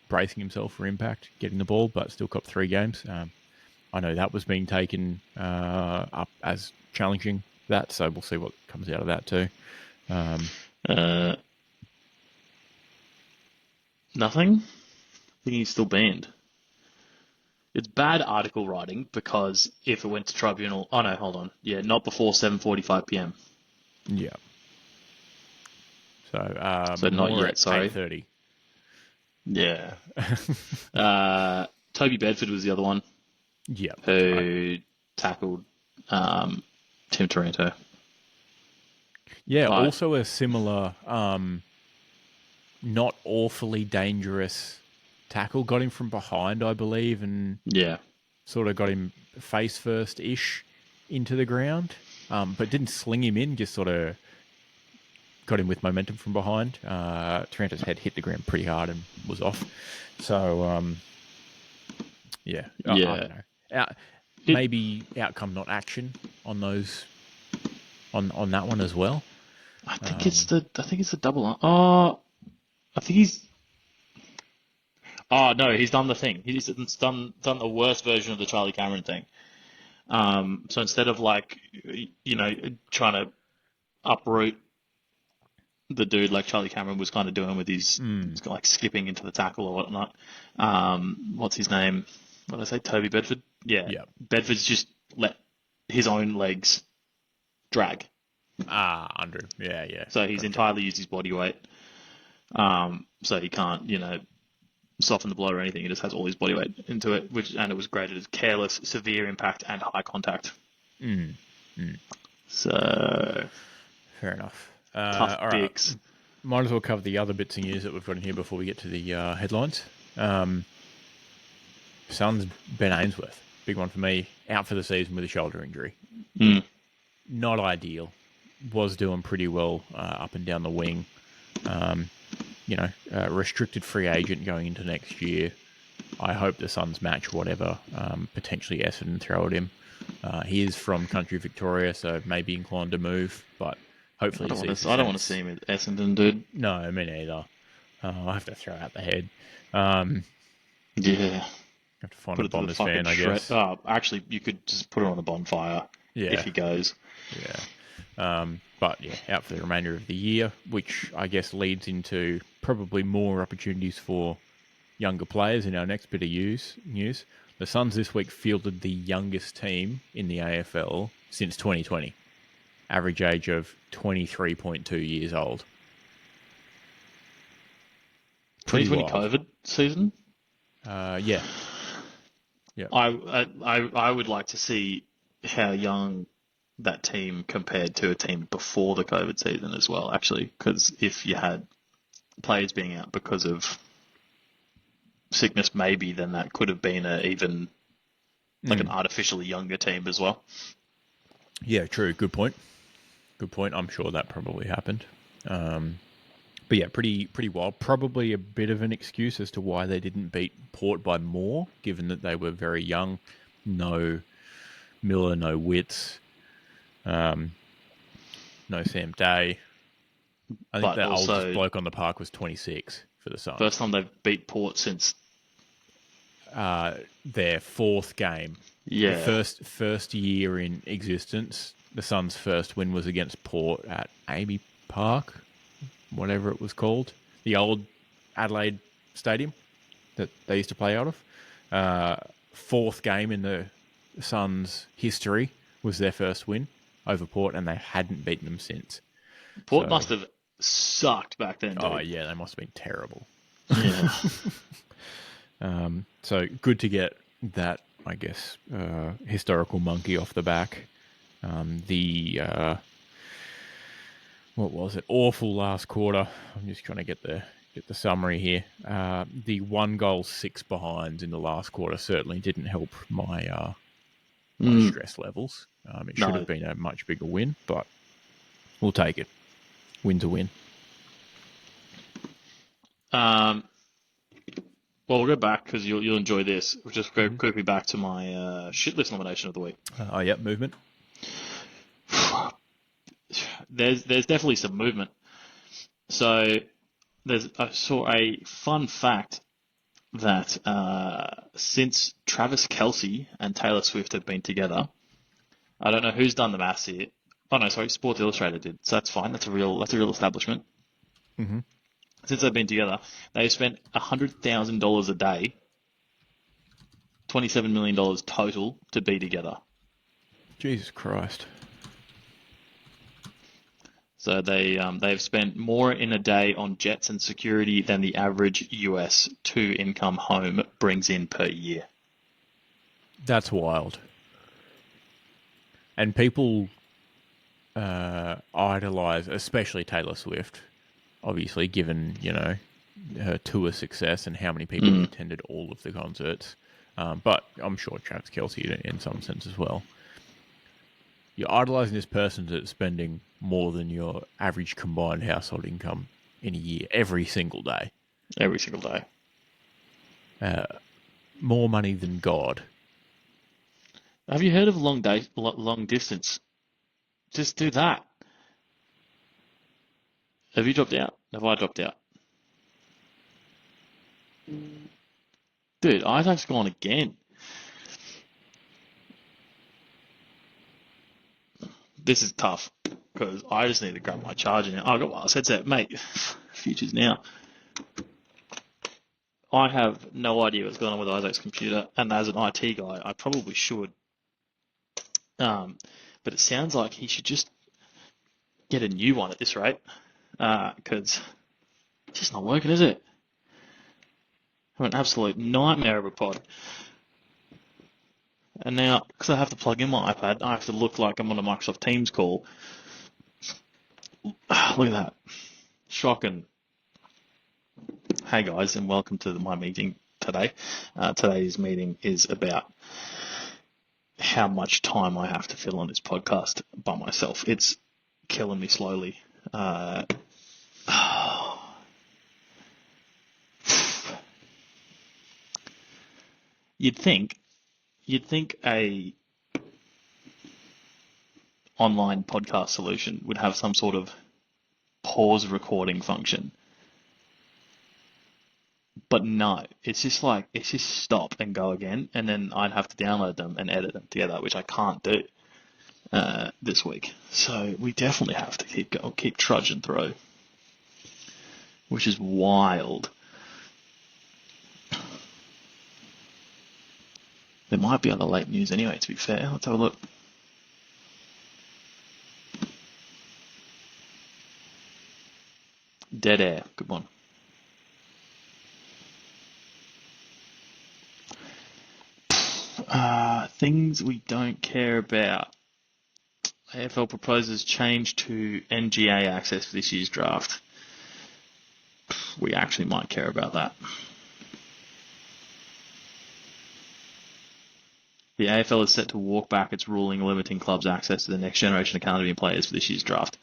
bracing himself for impact, getting the ball, but still copped 3 games. I know that was being taken up as challenging that, so we'll see what comes out of that too. Nothing? I think he's still banned. It's bad article writing because if it went to tribunal, oh no, hold on, yeah, not before 7:45 p.m. Yeah. So not more yet. at Sorry. 8:30. Yeah. Toby Bedford was the other one Yeah, who tackled Tim Taranto. Yeah, also a similar, not awfully dangerous tackle. Got him from behind, I believe, and Yeah. sort of got him face first ish into the ground, but didn't sling him in. Just sort of got him with momentum from behind. Taranto's head hit the ground pretty hard and was off. So yeah, I don't know. Maybe outcome not action on those on that one as well. I think it's the double. Oh, I think he's. Oh no, he's done the thing. He's done the worst version of the Charlie Cameron thing. So instead of trying to uproot the dude like Charlie Cameron was kind of doing with his like skipping into the tackle or whatnot. What's his name? What did I say? Toby Bedford. Yeah. Yeah. Bedford's just let his own legs drag. Andrew. Yeah. So he's entirely used his body weight. So he can't, soften the blow or anything. He just has all his body weight into it, and it was graded as careless, severe impact, and high contact. So fair enough. tough all right. dicks. Might as well cover the other bits of news that we've got in here before we get to the headlines. Suns Ben Ainsworth, big one for me, out for the season with a shoulder injury. Not ideal. Was doing pretty well up and down the wing. Restricted free agent going into next year. I hope the Suns match whatever potentially Essendon throw at him. He is from country Victoria, so may be inclined to move, but hopefully I don't want to see him at Essendon, dude. No, me neither. I have to throw out the head. Yeah. Have to find Put a it to the Bombers fucking fan, I guess. Oh, actually, you could just put it on a bonfire if he goes. Yeah. But yeah, out for the remainder of the year, which I guess leads into probably more opportunities for younger players in our next bit of news. The Suns this week fielded the youngest team in the AFL since 2020. Average age of 23.2 years old. 2020 COVID season? Yeah. I would like to see how young that team compared to a team before the COVID season as well, actually, because if you had players being out because of sickness, maybe then that could have been a even like an artificially younger team as well. Yeah, true. Good point. Good point. I'm sure that probably happened. But yeah, pretty wild. Probably a bit of an excuse as to why they didn't beat Port by more, given that they were very young. No Miller, no Witts, no Sam Day. I think But the oldest also, bloke on the park was 26 for the first Suns. time they've beat Port since Their fourth game. The yeah, first year in existence, the Suns' first win was against Port at Amy Park, whatever it was called, the old Adelaide Stadium that they used to play out of. Fourth game in the Suns' history was their first win over Port, and they hadn't beaten them since. Port So, must have sucked back then, oh dude. yeah, they must have been terrible. Yeah. So good to get that, I guess, historical monkey off the back. What was it? Awful last quarter. I'm just trying to get the summary here. The 1 goal, 6 behinds in the last quarter certainly didn't help my stress levels. It should have No. been a much bigger win, but we'll take it. Win to win. Well, we'll go back because you'll enjoy this. We'll just go quickly back to my shit list nomination of the week. Yep, movement. There's definitely some movement. So I saw a fun fact that since Travis Kelce and Taylor Swift have been together, I don't know who's done the maths here. Oh no, sorry, Sports Illustrated did. So that's fine. That's a real establishment. Mm-hmm. Since they've been together, they've spent $100,000 a day, $27 million total to be together. Jesus Christ. So they've spent more in a day on jets and security than the average US two-income home brings in per year. That's wild. And people idolize, especially Taylor Swift, obviously, given, her tour success and how many people attended all of the concerts. But I'm sure Travis Kelce in some sense as well. You're idolizing this person that's spending more than your average combined household income in a year, every single day. Every single day. More money than God. Have you heard of long distance? Just do that. Have you dropped out? Have I dropped out? Dude, Isaac's gone again. This is tough because I just need to grab my charger now. Oh, I got my headset, mate. Future's now. I have no idea what's going on with Isaac's computer, and as an IT guy, I probably should. But it sounds like he should just get a new one at this rate, because it's just not working, is it? I'm an absolute nightmare of a pod. And now, because I have to plug in my iPad, I have to look like I'm on a Microsoft Teams call. Look at that. Shocking. Hey guys, and welcome to my meeting today. Today's meeting is about how much time I have to fill on this podcast by myself. It's killing me slowly. You'd think a online podcast solution would have some sort of pause recording function. But no, it's just stop and go again, and then I'd have to download them and edit them together, which I can't do this week. So we definitely have to keep trudging through, which is wild. There might be other late news anyway, to be fair. Let's have a look. Dead air. Good one. Things we don't care about. AFL proposes change to NGA access for this year's draft. We actually might care about that. The AFL is set to walk back its ruling limiting clubs' access to the next generation academy players for this year's draft.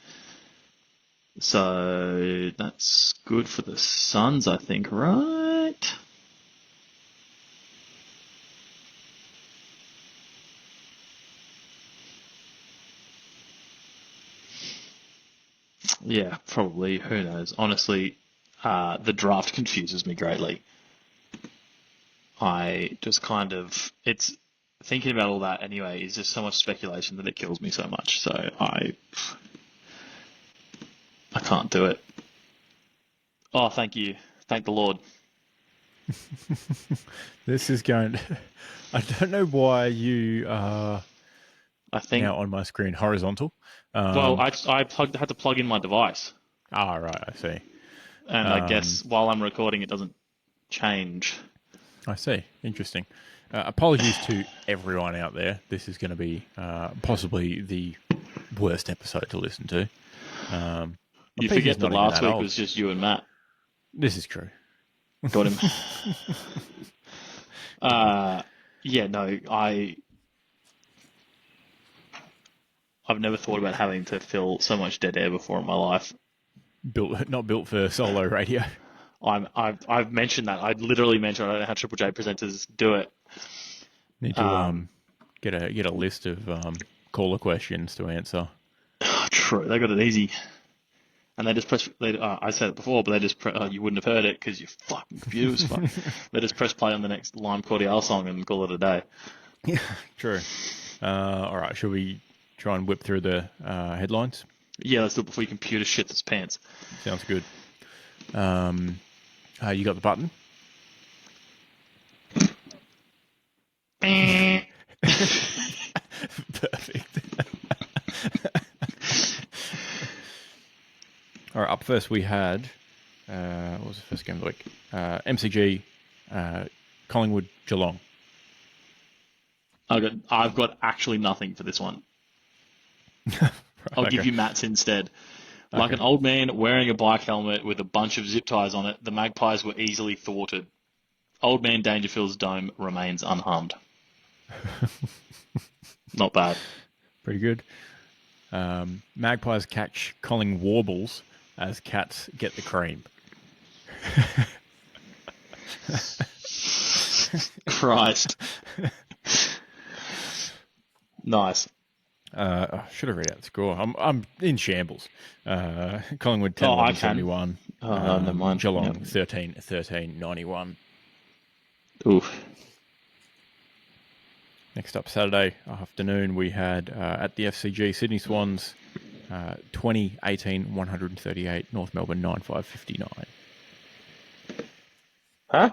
So that's good for the Suns, I think, right? Yeah, probably. Who knows? Honestly, the draft confuses me greatly. I just kind of, it's thinking about all that anyway is just so much speculation that it kills me so much. So I can't do it. Oh, thank you. Thank the Lord. This is going. I don't know why you are I think, now on my screen horizontal. well, Um, had to plug in my device. right, I see. And I guess while I'm recording, it doesn't change. I see. Interesting. Apologies to everyone out there. This is going to be possibly the worst episode to listen to. My You PC forget is that not even last that week old. was just you and Matt. This is true. Got him. Yeah, no, I've never thought about having to fill so much dead air before in my life. Not built for solo radio. I've mentioned that. I literally mentioned I don't know how Triple J presenters do it. Need to get a list of caller questions to answer. True, they got it easy, and they just press. I said it before, but they just you wouldn't have heard it because your fucking computer was fucked. They just press play on the next Lime Cordial song and call it a day. Yeah, true. All right, shall we try and whip through the headlines? Yeah, let's do it before your computer shits its pants. Sounds good. You got the button? Perfect. All right, up first we had, what was the first game of the week? MCG, Collingwood, Geelong. I've got actually nothing for this one. I'll give you Matt's instead. Like an old man wearing a bike helmet with a bunch of zip ties on it, the Magpies were easily thwarted. Old man Dangerfield's dome remains unharmed. Not bad. Pretty good. Magpies catch Colling warbles as cats get the cream. Christ. Nice. I should have read out the score. I'm in shambles. Collingwood 10 I can. 71. Never mind. Geelong Yep. 13 91. Oof. Next up, Saturday afternoon, we had at the FCG Sydney Swans 20 18 138, North Melbourne 95 59. Huh?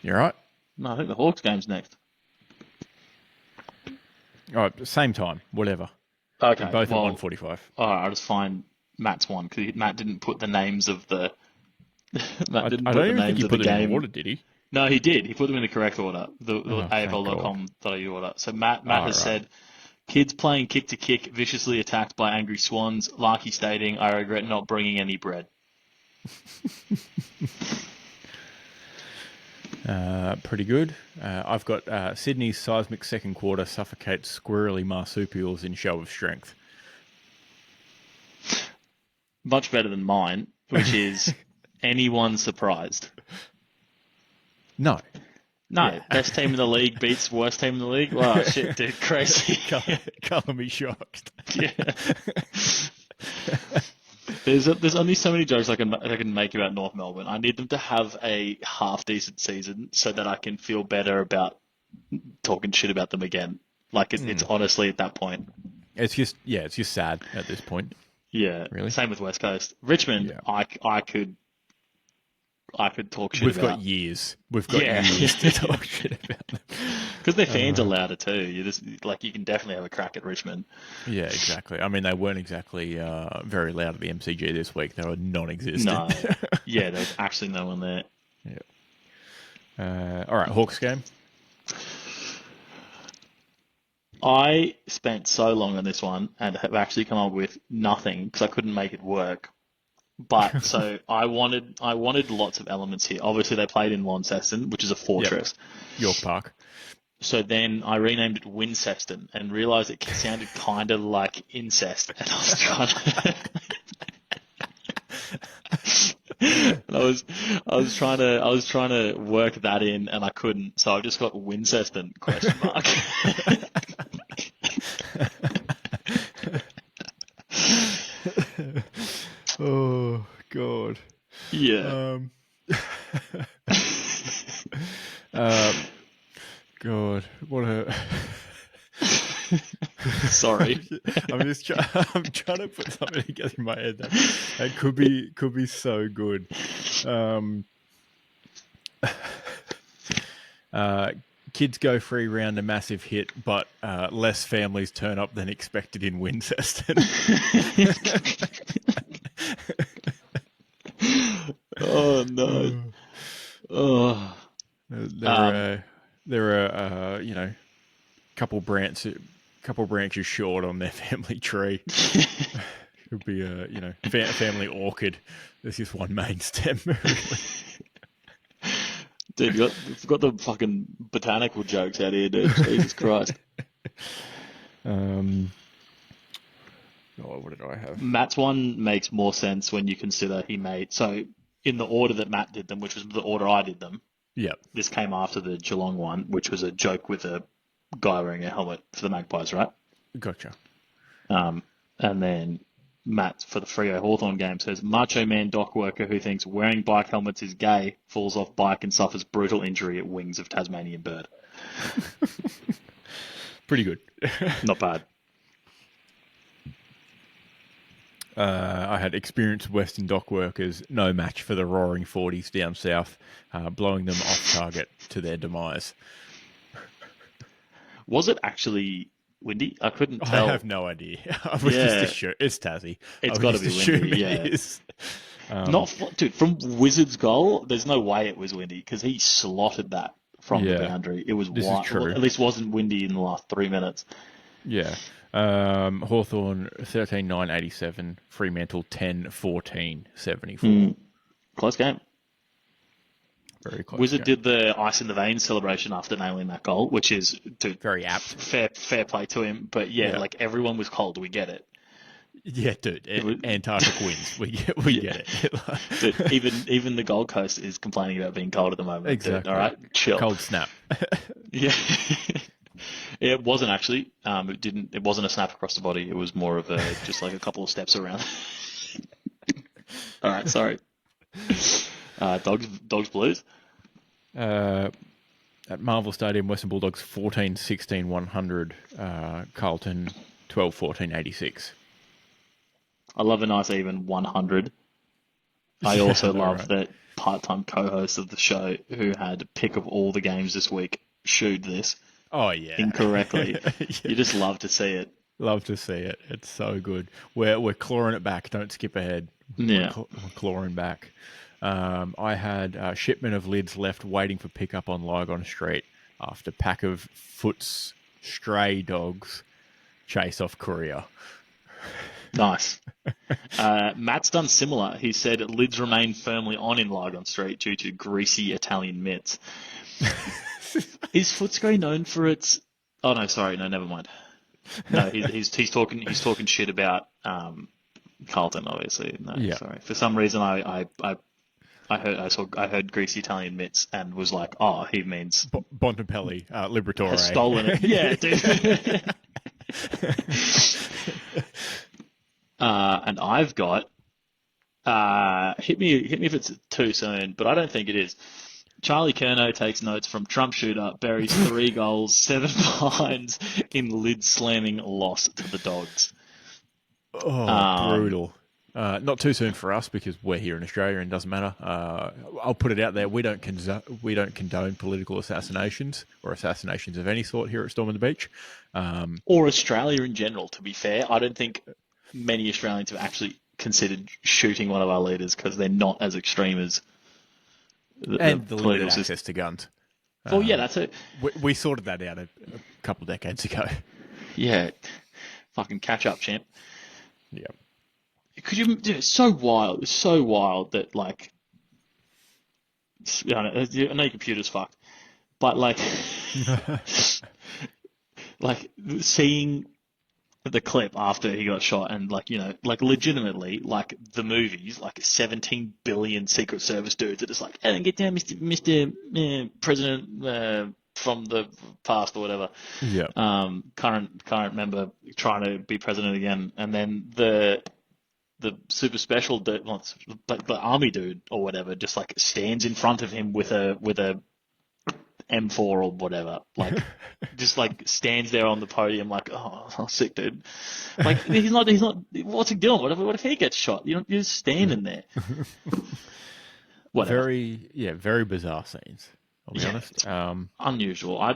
You all right? No, I think the Hawks game's next. All right, same time, whatever. Okay. They're both at 145. All right, I'll just find Matt's one because Matt didn't put the names of the. I don't even think he put them in order, did he? No, he did. He put them in the correct order, the thank AFL.com.au order. So Matt has said, kids playing kick to kick, viciously attacked by angry swans. Larky stating, I regret not bringing any bread. Pretty good. I've got Sydney's seismic second quarter suffocates squirrely marsupials in show of strength. Much better than mine, which is anyone surprised? No. No, Yeah. best team in the league beats worst team in the league. Wow, shit, dude, crazy. Colour me shocked. Yeah. There's only so many jokes I can make about North Melbourne. I need them to have a half decent season so that I can feel better about talking shit about them again. Like it's honestly at that point. It's just sad at this point. Yeah. Really? Same with West Coast. Richmond, Yeah. I could talk shit We've about. got years. We've got years to talk shit about them. Because their fans are louder too. You can definitely have a crack at Richmond. Yeah, exactly. I mean, they weren't exactly very loud at the MCG this week. They were non-existent. No. Yeah, there's actually no one there. Yeah. All right, Hawks game. I spent so long on this one and have actually come up with nothing because I couldn't make it work. But so I wanted lots of elements here. Obviously, they played in Launceston, which is a Yep. fortress. York Park. So then I renamed it Winceston and realized it sounded kind of like incest. And I was trying to, and I was trying to work that in, and I couldn't. So I've just got Winceston question mark. Oh God. Yeah. Um, um, God, what a. Sorry. I'm just I'm trying to put something together in my head that could be so good. Um, uh, kids go free round a massive hit, but less families turn up than expected in Winceston. Oh no. Uh, Oh. there Um. are there are couple branches short on their family tree. Could be a family orchid. There's just one main stem. Really. Dude, you've got the fucking botanical jokes out here, dude. Jesus Christ. Um, oh, what did I have? Matt's one makes more sense when you consider he made so in the order that Matt did them, which was the order I did them. Yep, This came after the Geelong one, which was a joke with a guy wearing a helmet for the Magpies, right? gotcha. And then Matt for the Freo Hawthorn game says Macho Man dock worker who thinks wearing bike helmets is gay falls off bike and suffers brutal injury at wings of Tasmanian bird. Pretty good. Not bad. I had experienced Western dock workers, no match for the roaring 40s down south, blowing them off target to their demise. Was it actually windy? I couldn't I tell. have no idea. I was Yeah, just sure it's Tassie. I it's was got to just be windy. assuming Yeah. it is. Not dude from Wizards' goal. There's no way it was windy because he slotted that from the Yeah, boundary. It was this is wild. Well, true. at least wasn't windy in the last 3 minutes. Yeah. Hawthorn 13,987, Fremantle 10,1474. Close game. Very close Wizard game. did the ice in the veins celebration after nailing that goal, which is dude, Very apt. fair play to him. But yeah, Yeah. like everyone was cold. We get it. Yeah, dude. It was, Antarctic winds. We yeah, get it. dude, even the Gold Coast is complaining about being cold at the moment. Dude, all Exactly. right, chill. Cold snap. Yeah. It wasn't actually. It didn't. It wasn't a snap across the body. It was more of a just like a couple of steps around. All right, sorry. Dogs Blues. At Marvel Stadium, Western Bulldogs 14-16-100, Carlton 12-14-86. I love a nice even 100. I also I know, love right? that part-time co-host of the show who had a pick of all the games this week shooed this Oh, yeah. incorrectly. Yeah. You just love to see it. Love to see it. It's so good. We're clawing it back. Don't skip ahead. Yeah. We're clawing back. I had a shipment of lids left waiting for pickup on Lygon Street after pack of Foot's stray dogs chase off courier. Nice. Matt's done similar. He said lids remain firmly on in Lygon Street due to greasy Italian mitts. Is Footscray known for its? Oh no, sorry, no, never mind. No, he's talking shit about Carlton, obviously. No, Yeah. sorry. For some reason, I heard greasy Italian mitts and was like, oh, he means Bontempelli, Liberatore. has stolen it. Yeah, dude. And I've got hit me if it's too soon, but I don't think it is. Charlie Curnow takes notes from Trump shooter, buries 3 goals, 7 behinds in lid slamming loss to the Dogs. Oh, brutal. Not too soon for us because we're here in Australia and it doesn't matter. I'll put it out there. We don't condone political assassinations or assassinations of any sort here at Storm on the Beach. Or Australia in general, to be fair. I don't think many Australians have actually considered shooting one of our leaders because they're not as extreme as The political limited system. access to guns. Well, yeah, that's it. We sorted that out a couple decades ago. Yeah, fucking catch up, champ. Yeah. could you? Dude, it's so wild. It's so wild that like, I know your computer's fucked, but like, like seeing the clip after he got shot and like like legitimately like the movies like 17 billion Secret Service dudes are just like, hey, get down, Mr. President from the past or whatever, Yeah. current member trying to be president again, and then the super special dude, well, the army dude or whatever, just like stands in front of him with a M4 or whatever, like just like stands there on the podium, like, oh, sick dude. Like he's not. What's he doing? What if he gets shot? You're just standing there. Whatever. Very bizarre scenes. I'll be Yeah, honest. it's unusual. I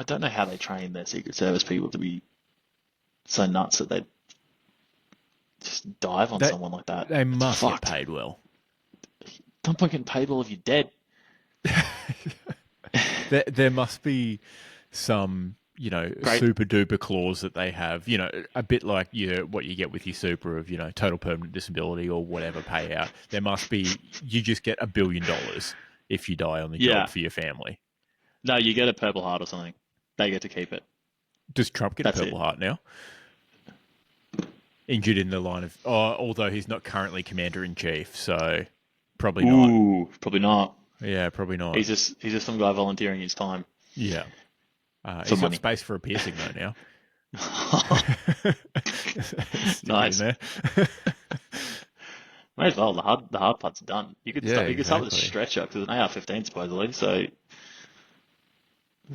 don't know how they train their Secret Service people to be so nuts that they just dive on They someone like that. they It's must get fucked. paid well. Don't point getting paid well if you're dead. There must be some, Great. super duper clause that they have, a bit like what you get with your super of, total permanent disability or whatever payout. There must be, you just get $1 billion if you die on the job Yeah. for your family. No, you get a Purple Heart or something. They get to keep it. Does Trump get a That's Purple it. Heart now? Injured in the line of, although he's not currently commander in chief, so probably not. Ooh, probably not. Yeah, probably not. He's just some guy volunteering his time Yeah. for He's got money. space for a piercing though now. Stick it in Nice. there. May as well. The hard part's done. Yeah, You could start with a exactly. stretcher because it's an AR-15 supposedly, so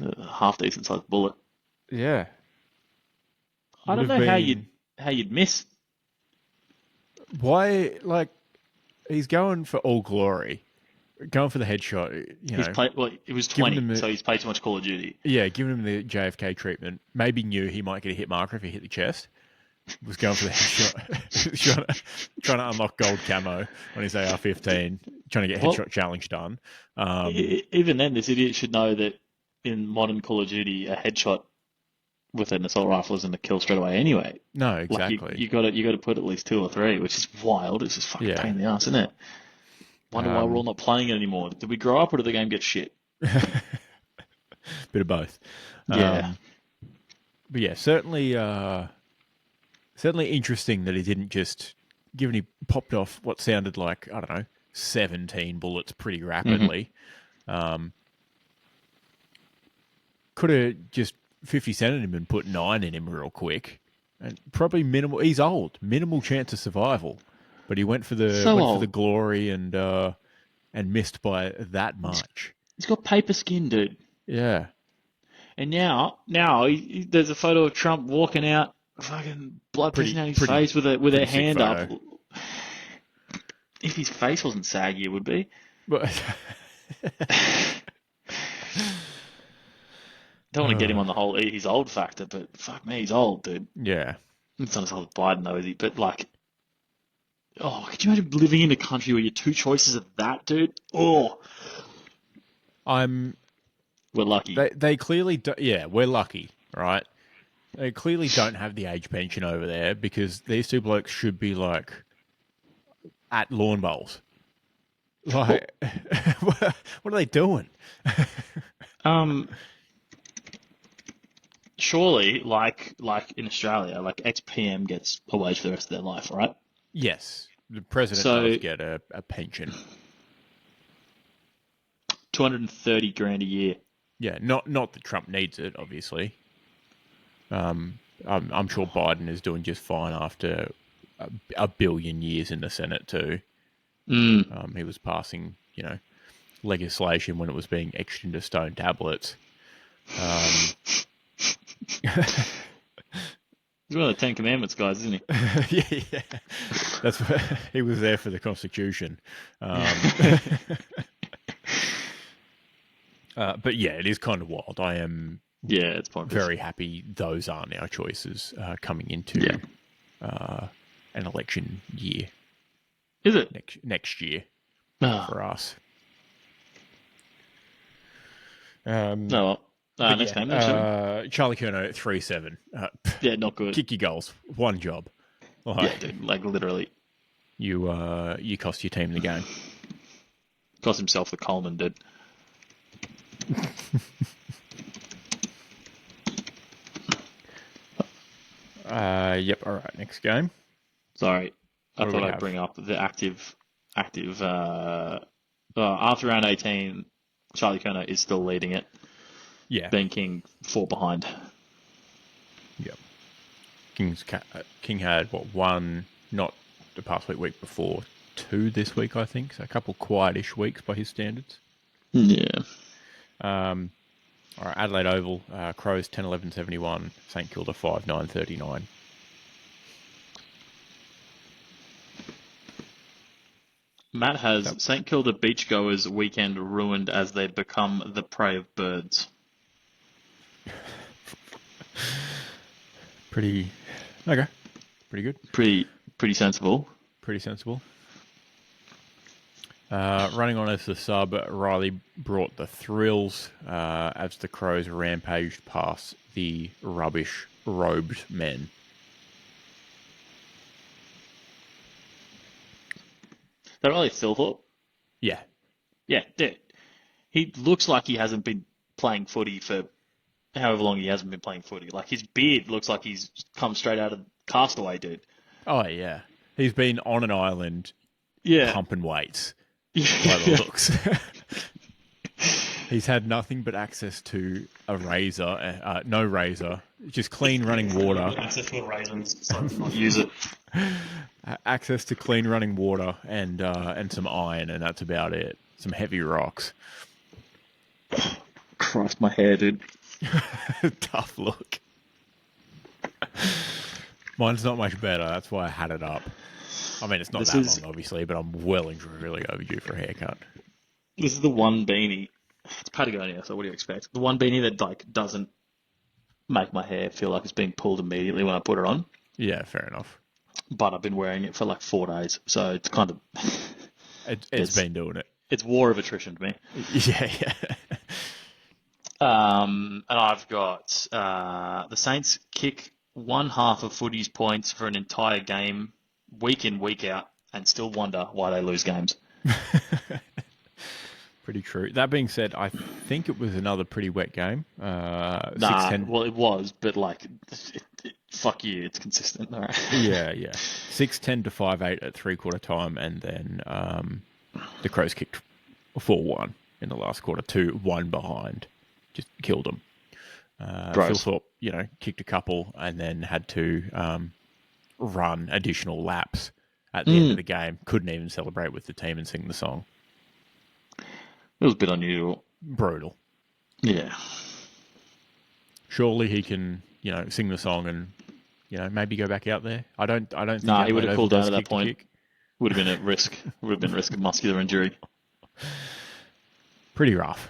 a half decent sized bullet. Yeah. I Would don't have know been how you'd miss. why like he's going for all glory. Going for the headshot, He's played. Well, he was giving 20, him so he's played too much Call of Duty. giving him the JFK treatment. Maybe knew he might get a hit marker if he hit the chest. Was going for the headshot. trying to unlock gold camo on his AR-15, trying to get Well, headshot challenge done. Um, even then, this idiot should know that in modern Call of Duty, a headshot with an assault rifle isn't a kill straight away anyway. no, Like exactly. you got to put at least two or three, which is wild. It's just fucking pain Yeah. in the ass, isn't it? Wonder why we're all Um, not playing it anymore. Did we grow up or did the game get shit? bit of both. Yeah. But yeah, certainly interesting that he didn't just, given he popped off what sounded like, I don't know, 17 bullets pretty hmm rapidly. Could have just 50 cented him and put 9 in him real quick. And probably minimal, he's old, minimal chance of survival. But he So went for the old. glory and missed by that much. He's got paper skin, dude. Yeah. And now there's a photo of Trump walking out, fucking blood pissing Pretty out his pretty face with a pretty sick hand up. photo. If his face wasn't saggy, it would be. But Don't want to get him on the whole he's old factor, but fuck me, he's old, dude. yeah. It's not as old as Biden though, is he? But like, oh, could you imagine living in a country where your two choices are that, dude? Oh, I'm we're lucky. they clearly do, yeah, we're lucky, right? They clearly don't have the age pension over there because these two blokes should be like at lawn bowls. Well, Like, what are they doing? um, surely, like in Australia, like ex-PM gets a wage for the rest of their life, right? Yes, the president So does get a pension. 230 grand a year. Yeah, not that Trump needs it, obviously. I'm sure Biden is doing just fine after a billion years in the Senate too. Mm. He was passing, legislation when it was being etched into stone tablets. He's one of the Ten Commandments guys, isn't he? Yeah. That's what, he was there for the Constitution. But yeah, it is kind of wild. I am Yeah, it's pointless. very happy those aren't our choices coming Yeah. into an election year Is it? next year Oh, for us. no. Well. But Next game, then, shall we? Charlie Curnow 3-7. Yeah, not good. Kick your goals. One job. Like, Yeah, dude. Like literally, you cost your team the game. cost himself the Coleman, dude. Yep. All right. Next game. Sorry, I What do thought we I'd have? bring up the active. After round 18, Charlie Kerner is still leading it, Yeah. Ben King 4 behind. Yep. King had what, one, not the past week before, two this week, I think. So a couple quietish weeks by his standards. Yeah. All right, Adelaide Oval, Crows 10-11-71, St Kilda 5-9-39. Matt has So St Kilda beachgoers' weekend ruined as they become the prey of birds. pretty okay, pretty good, Pretty sensible. pretty sensible. Running on as the sub, Riley brought the thrills as the Crows rampaged past the rubbish robed men. That Riley Thilthorpe? Yeah. Yeah, dude. He looks like he hasn't been playing footy for however long he hasn't been playing footy. Like his beard looks like he's come straight out of Castaway, dude. Oh, yeah. He's been on an island Yeah. pumping weights by the looks. He's had nothing but access to a razor, no razor, just clean running water. Access to the raisins, so not use it. Access to clean running water and some iron, and that's about it. Some heavy rocks. Christ, my hair, dude. Tough look. Mine's not much better. That's why I had it up. I mean, it's not long, obviously, but I'm well and truly overdue for a haircut. This is the one beanie. It's Patagonia, so what do you expect? The one beanie that like doesn't make my hair feel like it's being pulled immediately when I put it on. Yeah, fair enough. But I've been wearing it for like 4 days, so it's kind of it's been doing it. It's war of attrition to me. Yeah, yeah. And I've got the Saints kick one half of footy's points for an entire game, week in, week out, and still wonder why they lose games. Pretty true. That being said, I think it was another pretty wet game. Nah, 6-10. well, it was, but like, fuck you, it's consistent. All right. Yeah, yeah. 6-10 to 5-8 at three-quarter time, and then the Crows kicked 4-1 in the last quarter, 2-1 behind. Just killed them. Phil Thorpe, kicked a couple and then had to run additional laps at the end of the game. Couldn't even celebrate with the team and sing the song. It was a bit unusual. Brutal. Yeah. Surely he can, sing the song and, maybe go back out there. I don't think. Nah, he would have cooled down at that kick point. Would have been at risk. Would have been risk of muscular injury. Pretty rough.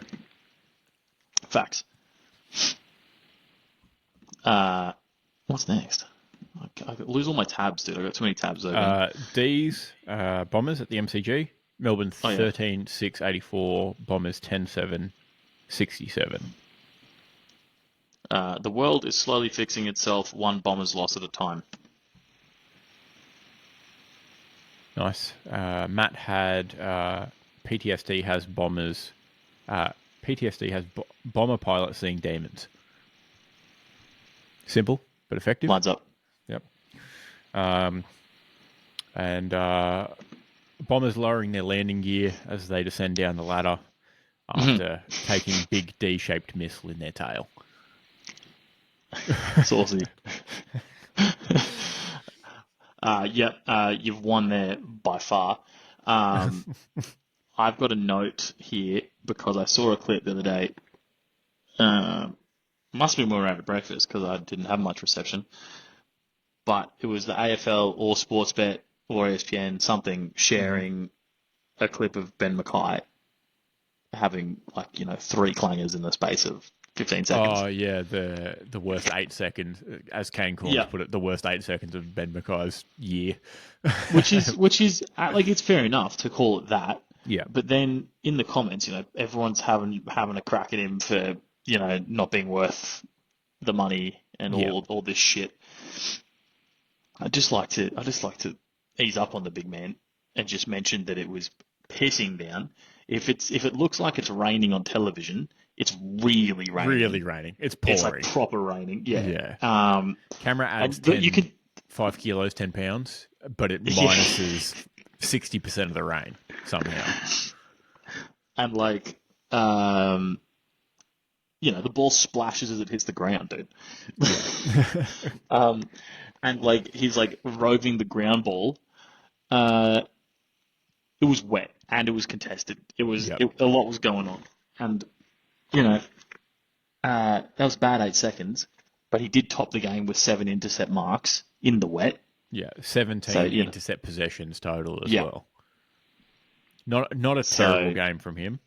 Facts. What's next? I lose all my tabs, dude. I got too many tabs open. D's Bombers at the MCG. Melbourne 13-6, 84. Bombers 10-7, 67. The world is slowly fixing itself, one Bombers loss at a time. Nice. Matt had PTSD has Bombers. PTSD has bomber pilot seeing demons. Simple but effective. Lines up. Yep. And Bombers lowering their landing gear as they descend down the ladder after taking big D-shaped missile in their tail. Saucy. You've won there by far. I've got a note here because I saw a clip the other day. Must have been when we were at breakfast because I didn't have much reception. But it was the AFL or Sportsbet or ESPN something sharing a clip of Ben Mackay having 3 clangers in the space of 15 seconds. Oh yeah, the worst 8 seconds, as Kane Corns put it, the worst 8 seconds of Ben Mackay's year. which is it's fair enough to call it that. Yeah. But then in the comments, everyone's having a crack at him for not being worth the money and all this shit. I just like to ease up on the big man and just mention that it was pissing down. If it looks like it's raining on television, it's really raining. Really raining. It's It's like pouring. proper raining. Yeah. Yeah. Um, Camera adds and but you 10, can 5 kilos, 10 pounds, but it yeah, minuses 60% of the rain somehow. and like um, the ball splashes as it hits the ground, dude. Yeah. Um, and like he's like roving the ground ball. Uh, it was wet and it was contested. Yep. A lot was going on, and you know that was bad 8 seconds. But he did top the game with 7 intercept marks in the wet. Yeah. So 17 intercept possessions total as yeah. well. Not a terrible So game from him.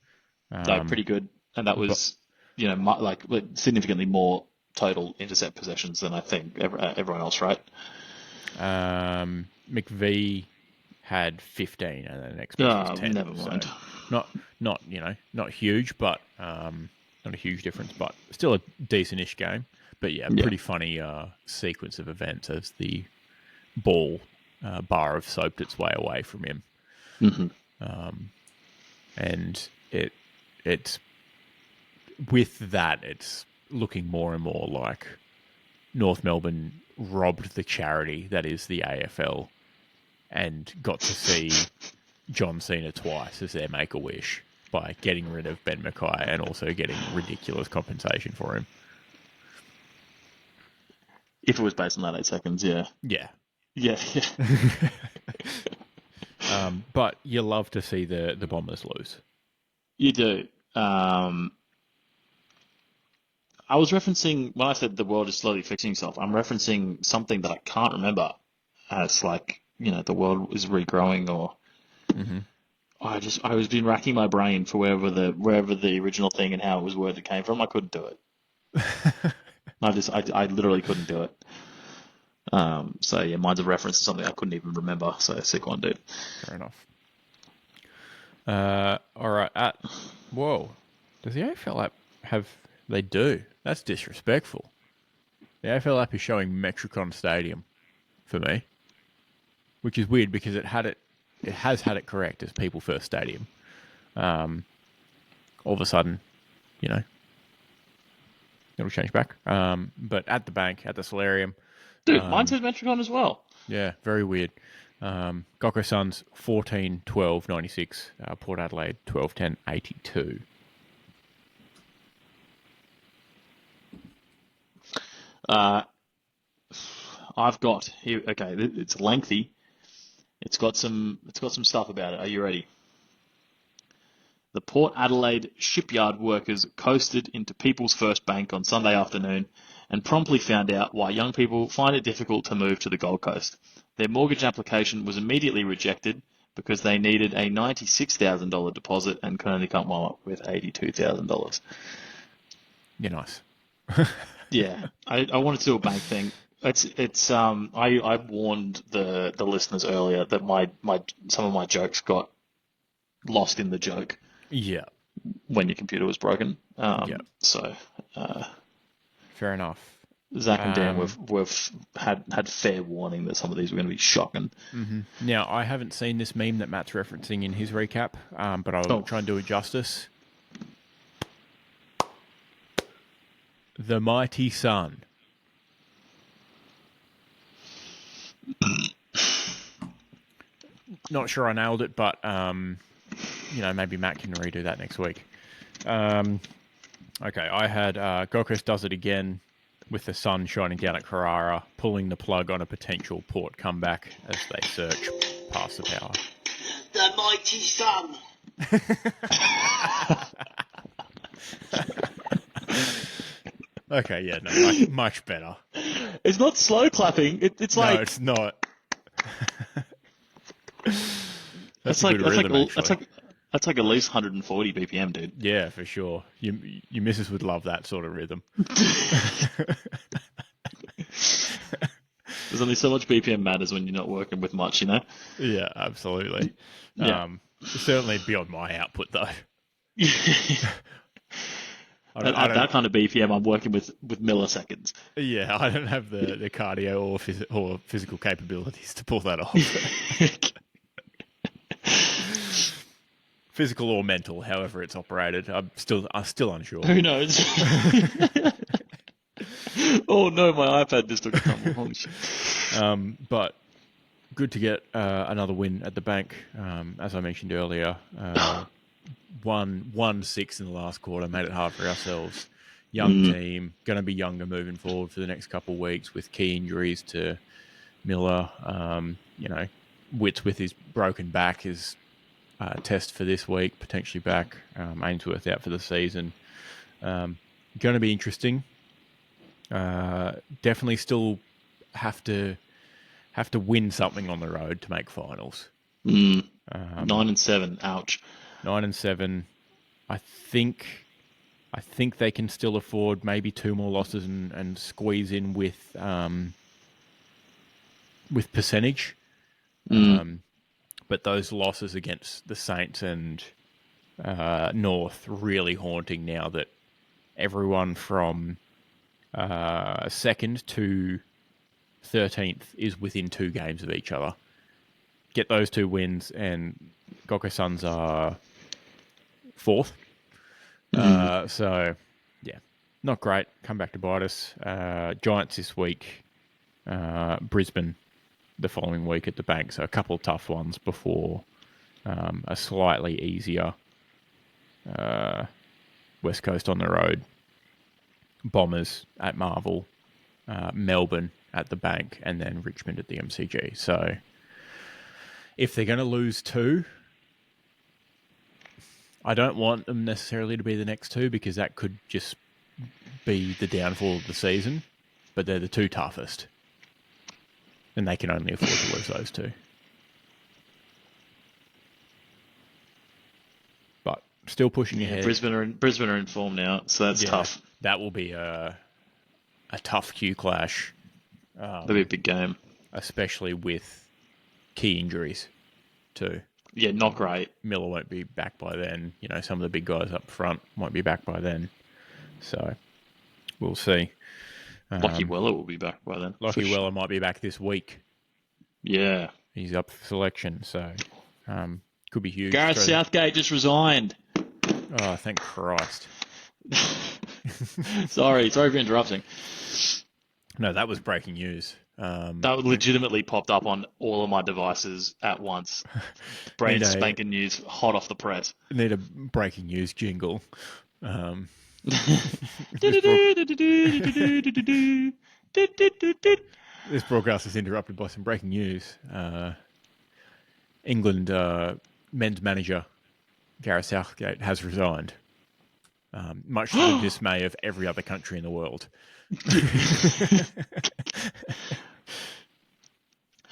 no, pretty good, and that But was like significantly more total intercept possessions than I think everyone else, right? McVee had 15, and the next best was 10. Never So mind. not huge, but not a huge difference, but still a decent-ish game. But yeah, Yeah. pretty funny sequence of events as the ball bar of soaped its way away from him, Hmm. and it's with that it's looking more and more like North Melbourne robbed the charity that is the AFL and got to see John Cena twice as their make-a-wish by getting rid of Ben Mackay and also getting ridiculous compensation for him. If it was based on that 8 seconds, yeah, Yeah. yeah, yeah. But you love to see the Bombers lose. You do. I was referencing when I said the world is slowly fixing itself. I'm referencing something that I can't remember as like the world is regrowing or Mm-hmm. I was been racking my brain for wherever the original thing and how it was worded came from. I couldn't do it. I literally couldn't do it. So yeah, mine's a reference to something I couldn't even remember. So sick one, dude. Fair enough. All right. Whoa. Does the AFL app have... They do. That's disrespectful. The AFL app is showing Metricon Stadium for me, which is weird because it has had it correct as People First Stadium. All of a sudden, it'll change back. But at the bank, at the Solarium, Dude, mine says Metricon as well. yeah, very weird. Gocko Suns 14-12-96. Port Adelaide 12-10-82. I've got here. Okay, it's lengthy. It's got some stuff about it. Are you ready? The Port Adelaide shipyard workers coasted into People's First Bank on Sunday afternoon and promptly found out why young people find it difficult to move to the Gold Coast. Their mortgage application was immediately rejected because they needed a $96,000 deposit and could only come up with $82,000. Yeah, nice. Yeah, I wanted to do a bank thing. I warned the listeners earlier that my some of my jokes got lost in the joke Yeah, when your computer was broken. yeah, So fair enough. Zach and Dan, we've had fair warning that some of these were going to be shocking. Now, I haven't seen this meme that Matt's referencing in his recap, but I'll Oh, try and do it justice. The Mighty Sun. Not sure I nailed it, but maybe Matt can redo that next week. Okay, I had Gokos does it again with the sun shining down at Carrara, pulling the plug on a potential Port comeback as they search past the power. The mighty sun. Okay, yeah, no, much better. it's not slow clapping. It's No, like it's not. that's a like good that's rhythm, like actually. that's like at least 140 BPM, dude. Yeah, for sure. You missus would love that sort of rhythm. There's only so much BPM matters when you're not working with much, Yeah, absolutely. Yeah. Certainly beyond my output, though. I At don't. that kind of BPM, I'm working with milliseconds. Yeah, I don't have the cardio or physical capabilities to pull that off. Physical or mental, however it's operated. I'm still unsure. Who knows? Oh no, my iPad just took a tumble. Holy shit. But good to get another win at the bank. As I mentioned earlier, 1-6 in the last quarter, made it hard for ourselves. Young team, going to be younger moving forward for the next couple of weeks with key injuries to Miller. Witts with his broken back is test for this week, potentially back. Ainsworth out for the season. Going to be interesting. Definitely still have to win something on the road to make finals. 9-7. Ouch. 9-7. I think they can still afford maybe 2 more losses and squeeze in with percentage. But those losses against the Saints and North really haunting now that everyone from 2nd to 13th is within 2 games of each other. Get those 2 wins and Gokko Suns are 4th. So, yeah, not great. Come back to bite us. Giants this week. Brisbane the following week at the bank. So a couple of tough ones before a slightly easier West Coast on the road. Bombers at Marvel. Melbourne at the bank. And then Richmond at the MCG. So if they're going to lose 2... I don't want them necessarily to be the next 2 because that could just be the downfall of the season. But they're the 2 toughest. And they can only afford to lose those 2. But still pushing ahead. Brisbane are in form now, so that's tough. That will be a tough Q clash. That'll be a big game. Especially with key injuries too. Yeah, not great. Miller won't be back by then. Some of the big guys up front won't be back by then. So we'll see. Lockie Weller will be back by then. Lockie Weller might be back this week. Yeah. He's up for selection, so could be huge. Gareth Southgate just resigned. Oh, thank Christ. Sorry for interrupting. No, that was breaking news. That legitimately popped up on all of my devices at once. Brand spanking news, hot off the press. Need a breaking news jingle. This broadcast is interrupted by some breaking news. England men's manager Gareth Southgate has resigned, much to the dismay of every other country in the world.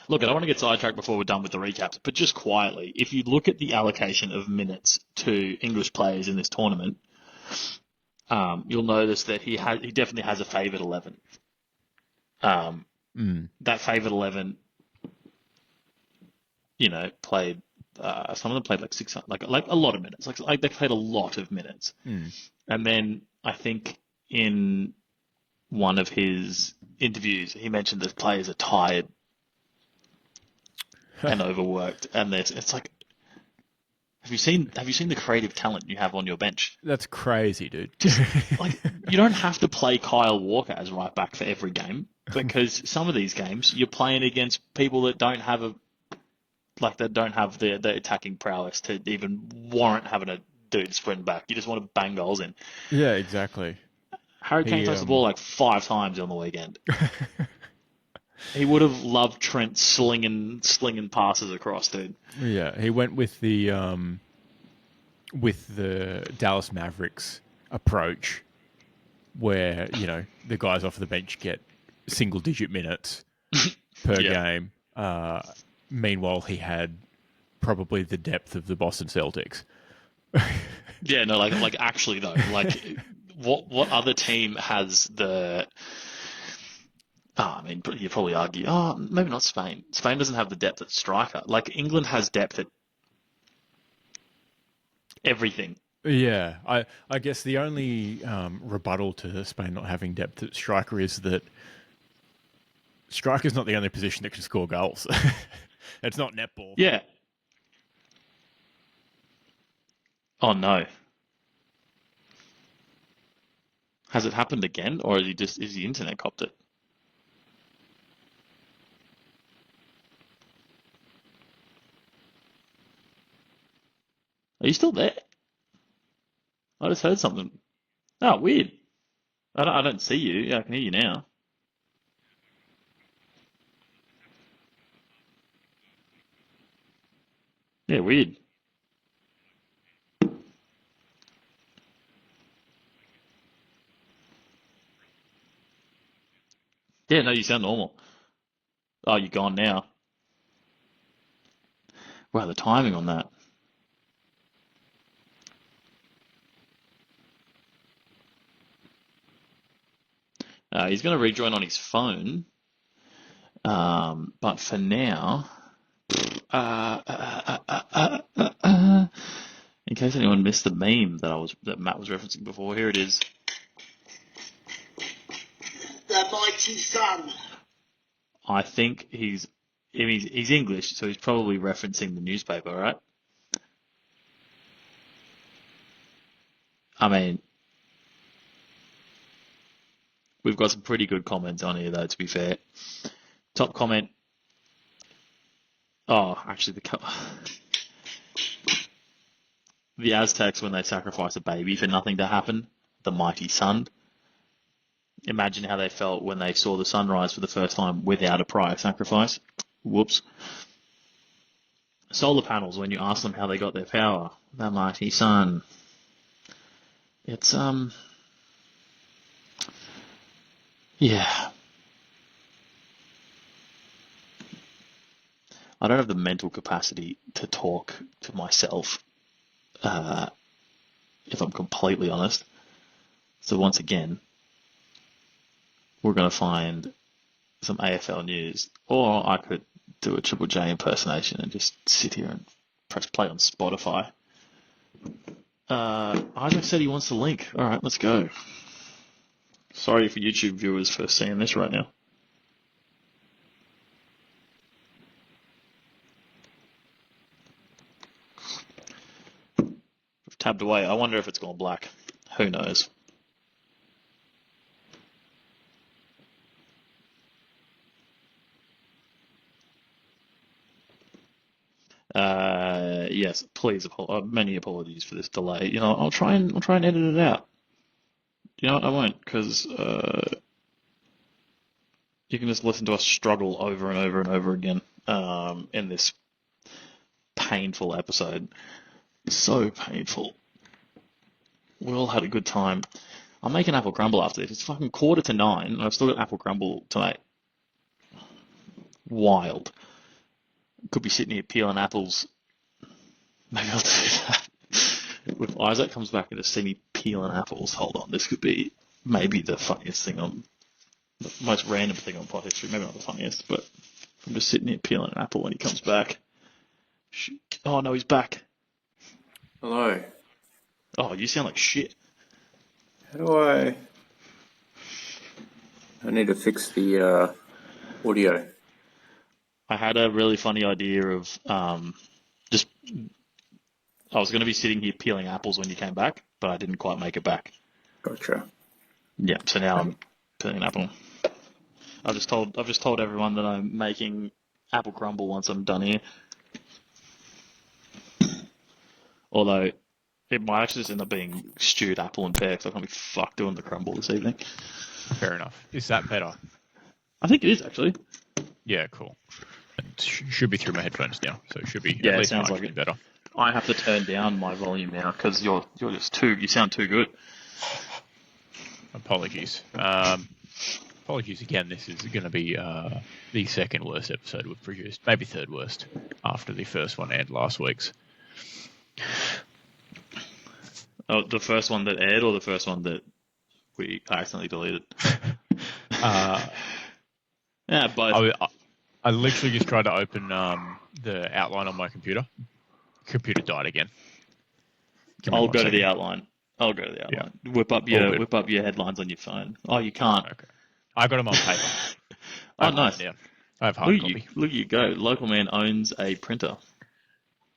Look, I don't want to get sidetracked before we're done with the recaps, but just quietly, if you look at the allocation of minutes to English players in this tournament, you'll notice that he definitely has a favoured 11. That favoured 11, played. Some of them played like 600, like a lot of minutes. Like they played a lot of minutes. And then I think in one of his interviews, he mentioned that players are tired and overworked, and it's like, have you seen the creative talent you have on your bench? That's crazy, dude. Like, you don't have to play Kyle Walker as right back for every game, because some of these games you're playing against people that don't have the attacking prowess to even warrant having a dude sprint back. You just want to bang goals in. Yeah, exactly. Harry Kane touched the ball like 5 times on the weekend. He would have loved Trent slinging passes across, dude. Yeah, he went with the Dallas Mavericks approach, where the guys off the bench get single-digit minutes per game. Meanwhile, he had probably the depth of the Boston Celtics. Yeah, no, like actually though, like what other team has the? I mean, you probably argue, maybe not Spain. Spain doesn't have the depth at striker. Like England has depth at everything. Yeah, I guess the only rebuttal to Spain not having depth at striker is that striker's not the only position that can score goals. It's not netball. Yeah. Oh no. Has it happened again, or is the internet copped it? Are you still there? I just heard something. Oh, weird. I don't see you. Yeah, I can hear you now. Yeah, weird. Yeah, no, you sound normal. Oh, you're gone now. Wow, the timing on that. He's going to rejoin on his phone, but for now, in case anyone missed the meme that Matt was referencing before, here it is. The mighty sun. I think he's English, so he's probably referencing the newspaper, right? I mean, we've got some pretty good comments on here, though, to be fair. Top comment. Oh, actually, the Aztecs, when they sacrifice a baby for nothing to happen, the mighty sun. Imagine how they felt when they saw the sunrise for the first time without a prior sacrifice. Whoops. Solar panels, when you ask them how they got their power, the mighty sun. It's, yeah. I don't have the mental capacity to talk to myself, if I'm completely honest. So once again, we're going to find some AFL news, or I could do a Triple J impersonation and just sit here and press play on Spotify. Isaac said he wants the link. All right, let's go. Sorry for YouTube viewers for seeing this right now. We've tabbed away. I wonder if it's gone black. Who knows? Yes, please. Many apologies for this delay. I'll try and edit it out. You know what? I won't, because you can just listen to us struggle over and over and over again in this painful episode. So painful. We all had a good time. I'm making apple crumble after this. It's fucking 8:45, and I've still got apple crumble tonight. Wild. Could be sitting here peeling apples. Maybe I'll do that. If Isaac comes back and just see me peeling apples, hold on, this could be maybe the funniest thing the most random thing on pod history. Maybe not the funniest, but I'm just sitting here peeling an apple when he comes back. Oh no, he's back. Hello. Oh, you sound like shit. How do I need to fix the audio. I had a really funny idea of just I was going to be sitting here peeling apples when you came back, but I didn't quite make it back. Gotcha. Yeah, so now I'm peeling an apple. I've just told everyone that I'm making apple crumble once I'm done here. Although it might actually just end up being stewed apple and pear, because I'm going to be fucked doing the crumble this evening. Fair enough. Is that better? I think it is, actually. Yeah, cool. It should be through my headphones now, so it should be Yeah, at it least sounds like marginally it. better. I have to turn down my volume now because you sound too good. Apologies. Apologies again. This is going to be the second worst episode we've produced, maybe third worst after the first one and last week's. Oh, the first one that aired or the first one that we accidentally deleted? Yeah, both. I literally just tried to open the outline on my computer. Computer died again. Give me I'll one go to the second. outline. I'll go to the Yeah. outline. Whip up your headlines on your phone. Oh, you can't. Okay. I got them on paper. I Oh, have nice. Yeah. I have hard copy. Look at you go. Local man owns a printer.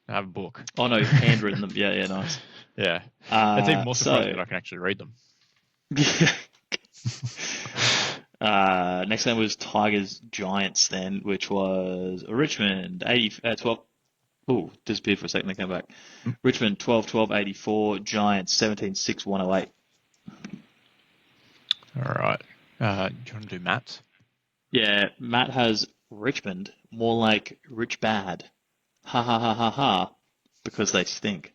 I have a book. Oh no, handwritten them. Yeah, nice. Yeah. That's even more surprising So that I can actually read them. next game was Tigers Giants then, which was Richmond 12. Oh, disappeared for a second. They came back. Richmond 12-12-84. Giants 17-6 108. All right. Do you want to do Matt's? Yeah, Matt has Richmond more like rich bad. Ha ha ha ha ha. Because they stink.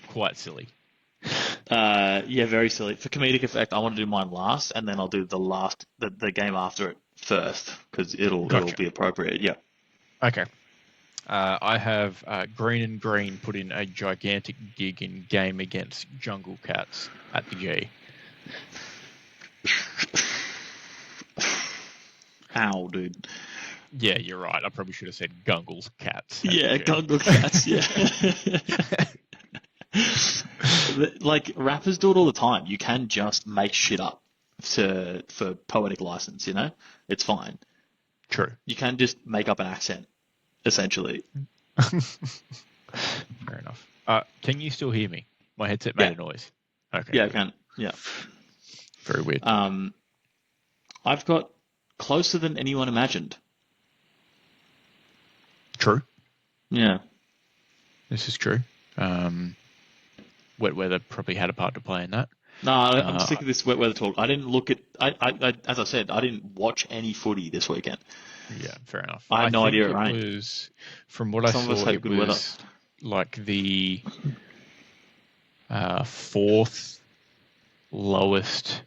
Quite silly. Yeah, very silly. For comedic effect, I want to do mine last, and then I'll do the game after it first, because it'll be appropriate. Yeah. Okay. I have Green and Green put in a gigantic gig in game against Jungle Cats at the G. Ow, dude. Yeah, you're right. I probably should have said Gungle's Cats. Yeah, Gungle Cats, yeah. Like, rappers do it all the time. You can just make shit up for poetic license, you know? It's fine. True. You can just make up an accent, essentially. Fair enough. Can you still hear me? My headset made a noise. Okay. Yeah, I can. Yeah. Very weird. I've got closer than anyone imagined. True. Yeah. This is true. Wet weather probably had a part to play in that. No, I'm sick of this wet weather talk. I didn't look at. I as I said, I didn't watch any footy this weekend. Yeah, fair enough. I had no idea it rained. Was, from what I saw, it was like the fourth lowest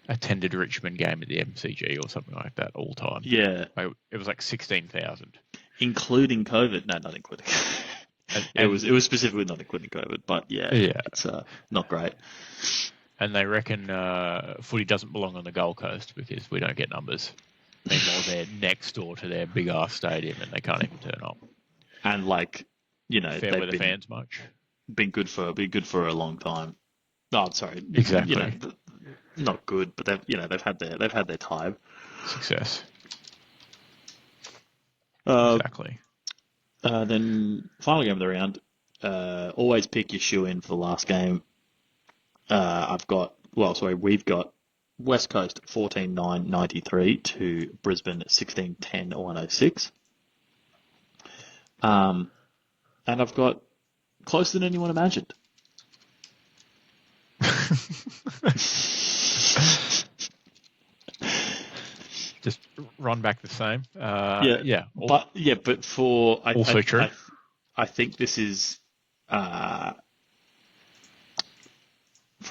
attended Richmond game at the MCG or something like that all time. Yeah. It was like 16,000. Including COVID. No, not including. It was specifically not including COVID, but yeah. It's not great. And they reckon footy doesn't belong on the Gold Coast because we don't get numbers. Meanwhile, they're next door to their big ass stadium and they can't even turn up. And like, you know, fair weather fans much. Been good for a long time. Oh, sorry. Exactly. You know, not good, but they've had their time. Success. Exactly. Then final game of the round. Always pick your shoe in for the last game. We've got West Coast 14-9-93 to Brisbane 16-10-106. And I've got closer than anyone imagined. Just run back the same. Yeah. But for also true. I think this is for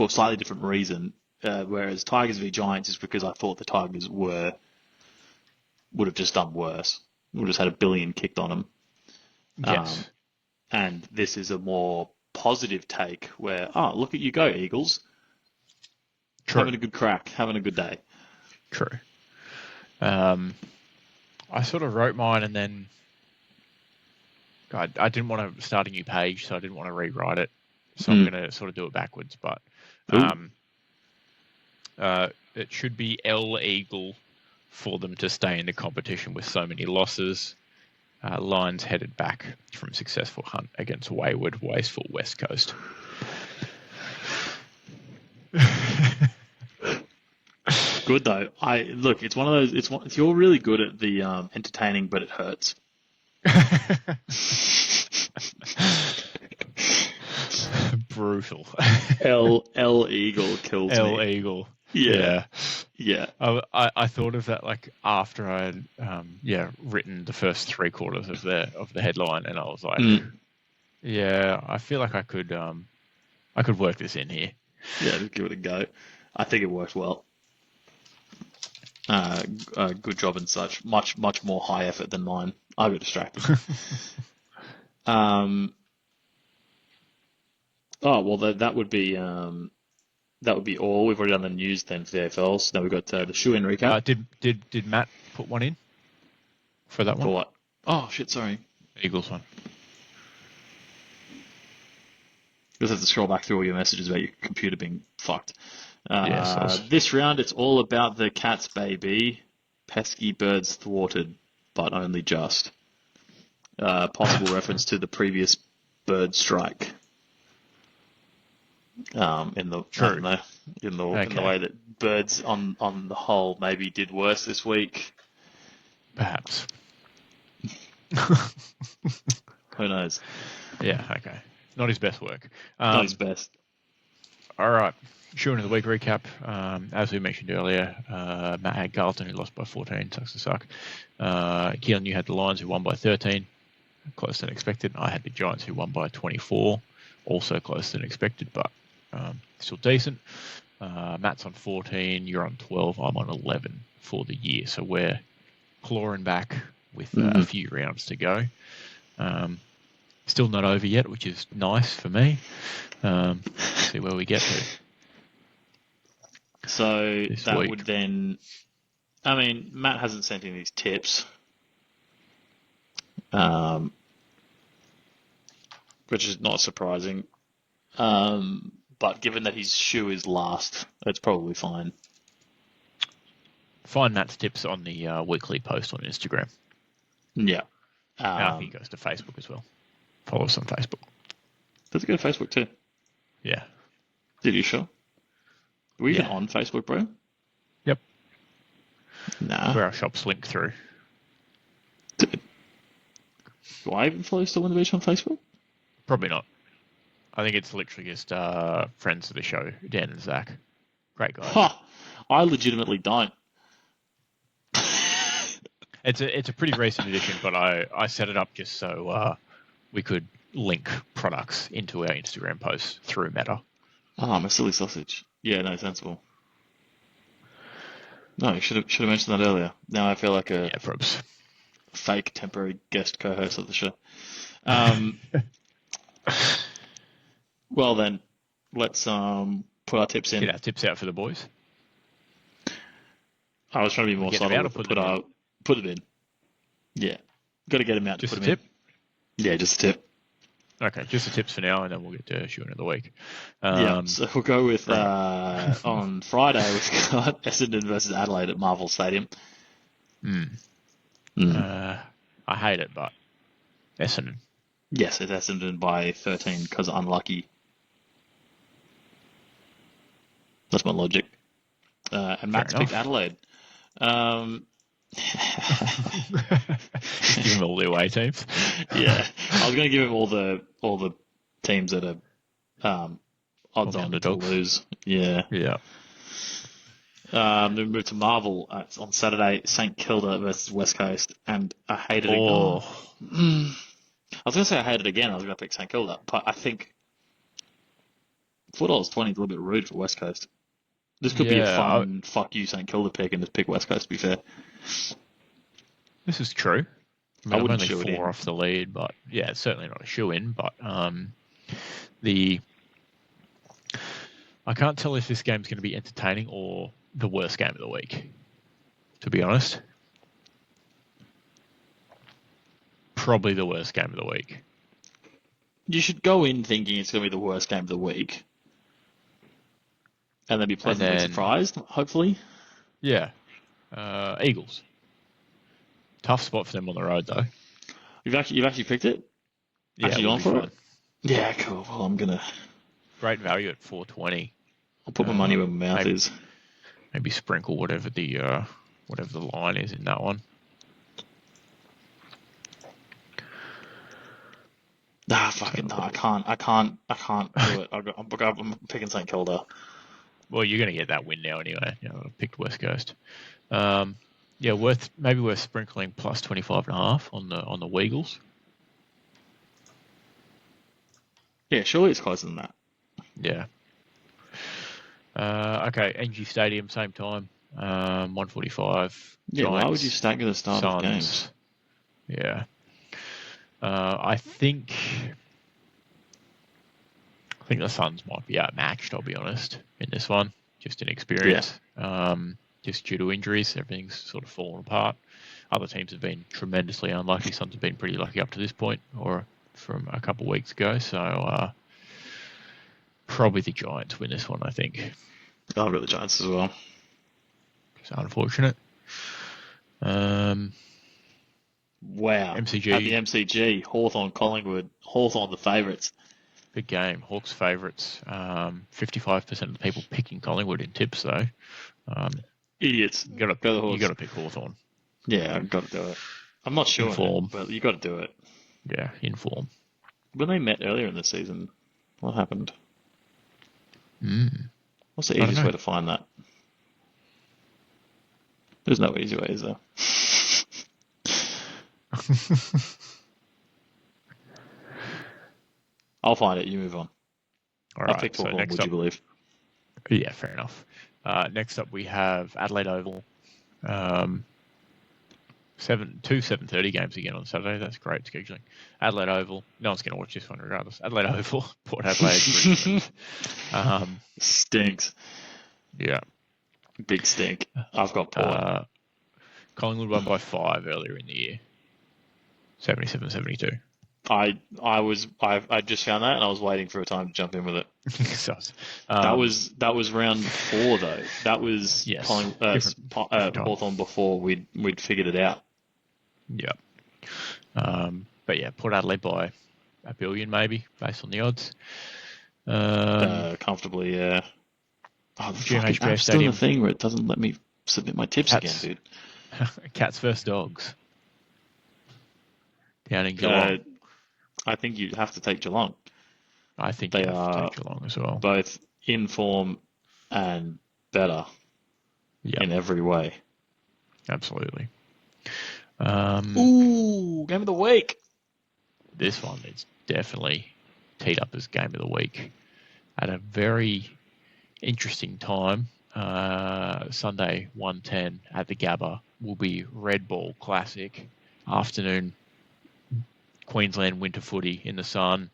a slightly different reason. Whereas Tigers v Giants is because I thought the Tigers would have just done worse. Would have just had a billion kicked on them. Yes. And this is a more positive take where, look at you go, Eagles. True. Having a good crack, having a good day. True. I sort of wrote mine and then I didn't want to start a new page, so I didn't want to rewrite it. So I'm going to sort of do it backwards. But it should be L Eagle for them to stay in the competition with so many losses. Lions headed back from successful hunt against wayward, wasteful West Coast. Good though. It's one of those. You're really good at the entertaining, but it hurts. Brutal. L Eagle kills me. L Eagle. Yeah. I thought of that like after I had written the first 3/4 of the headline, and I was like, I feel like I could work this in here. Yeah, just give it a go. I think it worked well. Good job and such. Much more high effort than mine. I got distracted. That would be all. We've already done the news then for the AFL. So now we've got the shoe-in recap. Did Matt put one in for that one? For what? Oh shit! Sorry. Eagles one. Just have to scroll back through all your messages about your computer being fucked. Yes. This round, it's all about the Cats, baby. Pesky birds thwarted, but only just. Possible reference to the previous bird strike. In the True. I don't know, in the Okay. way that birds on the whole maybe did worse this week. Perhaps. Who knows? Yeah, okay. Not his best work. Not his best. All right. Shooting of the week recap. As we mentioned earlier, Matt had Carlton, who lost by 14. Sucks to suck. Keelan, you had the Lions, who won by 13. Closer than expected. I had the Giants, who won by 24. Also closer than expected, but still decent. Matt's on 14. You're on 12. I'm on 11 for the year. So we're clawing back with a few rounds to go. Still not over yet, which is nice for me. See where we get to. So This that week. would then, I mean, Matt hasn't sent in his tips, which is not surprising. But given that his shoe is last, it's probably fine. Find Matt's tips on the weekly post on Instagram. Yeah. And I think he goes to Facebook as well. Follow us on Facebook. Does it go to Facebook too? Yeah. Did you sure? Are we even Yeah. on Facebook, bro? Yep. Nah. Where our shops link through. Do I even follow Still Win the Beach on Facebook? Probably not. I think it's literally just friends of the show, Dan and Zach. Great guys. Ha! I legitimately don't. It's a pretty recent addition, but I set it up just so we could link products into our Instagram posts through Meta. Ah, I'm a silly sausage. Yeah, no, sensible. No, should have mentioned that earlier. Now I feel like a Yeah, probs. fake temporary guest co-host of the show. Well then, let's put our tips in. Get our tips out for the boys. I was trying to be more Get them subtle out or with put the them in? put them in. Yeah, got to get them out. Just to a put them tip? in. Yeah, just a tip. Okay, just the tips for now, and then we'll get to shooting of the week. Yeah, so we'll go with right. on Friday we've got Essendon versus Adelaide at Marvel Stadium. I hate it, but Essendon. Yes, it's Essendon by 13 because unlucky. That's my logic. And Matt's picked Adelaide. Give them all the away teams. Yeah, I was going to give him all the teams that are odds on to underdogs. lose. Yeah. Yeah. Then we move to Marvel. It's on Saturday, St Kilda versus West Coast, and I hated it. Oh. I was going to say I hated it again. I was going to pick St Kilda, but I think $4.20 is a little bit rude for West Coast. This could be a fun fuck you St Kilda pick and just pick West Coast. To be fair, this is true. I I'm wouldn't only shoe it 4 in. off the lead, but yeah, it's certainly not a shoe-in. But I can't tell if this game's going to be entertaining or the worst game of the week, to be honest. Probably the worst game of the week. You should go in thinking it's going to be the worst game of the week, and then be pleasantly surprised. Hopefully, yeah. Eagles. Tough spot for them on the road, though. you've actually picked it. Yeah, Actually gone for it. Yeah, cool. Well, I'm gonna. Great value at 420. I'll put my money where my mouth is. Maybe sprinkle whatever the line is in that one. Nah, fuck it. No, I can't do it. I'm picking St Kilda. Well, you're going to get that win now anyway. I picked West Coast. Yeah, worth sprinkling plus 25.5 on the Weagles. Yeah, surely it's closer than that. Yeah. Okay, NG Stadium, same time. 1:45. Yeah, Giants, why would you stagger the start of games? Yeah. I think the Suns might be outmatched, I'll be honest, in this one. Just in experience. Just due to injuries, everything's sort of fallen apart. other teams have been tremendously unlucky. Some have been pretty lucky up to this point, or from a couple of weeks ago. So probably the Giants win this one, I think. I'll go the Giants as well. It's unfortunate. Wow. MCG. At the MCG, Hawthorn, Collingwood, Hawthorn the favourites. Big game. Hawks favourites. 55% of the people picking Collingwood in tips, though. Idiots. You got Go the to Hawks. pick Hawthorn. Yeah, I've got to do it. I'm not sure, In form. but you got to do it. Yeah, in form. When they met earlier in the season, what happened? What's the don't easiest know. way to find that? There's no easy way, is there? I'll find it. You move on. All I right. picked So Hawthorn, next would up, you believe? yeah, fair enough. Next up, we have Adelaide Oval. 7:30 games again on Saturday. That's great scheduling. Adelaide Oval. No one's going to watch this one regardless. Adelaide Oval, Port Adelaide, Richmond. Stinks. Yeah. Big stink. I've got Port. Collingwood won by 5 earlier in the year. 77-72. I just found that and I was waiting for a time to jump in with it. So, That was round 4 though. That was Yes, different time. Hawthorn before we'd figured it out. Yeah. But yeah, Port Adelaide by $1 billion maybe, based on the odds. Comfortably, yeah. Oh, the GMHBA fucking app's still Stadium. the thing where it doesn't let me submit my tips Cats. again, dude. Cats versus Dogs. Down in Geelong. I think you have to take Geelong. I think They you have to are take Geelong as well. both in form and better in every way. Absolutely. Ooh, game of the week. This one is definitely teed up as game of the week at a very interesting time. Sunday 1:10 at the Gabba will be Red Ball Classic afternoon. Queensland winter footy in the sun,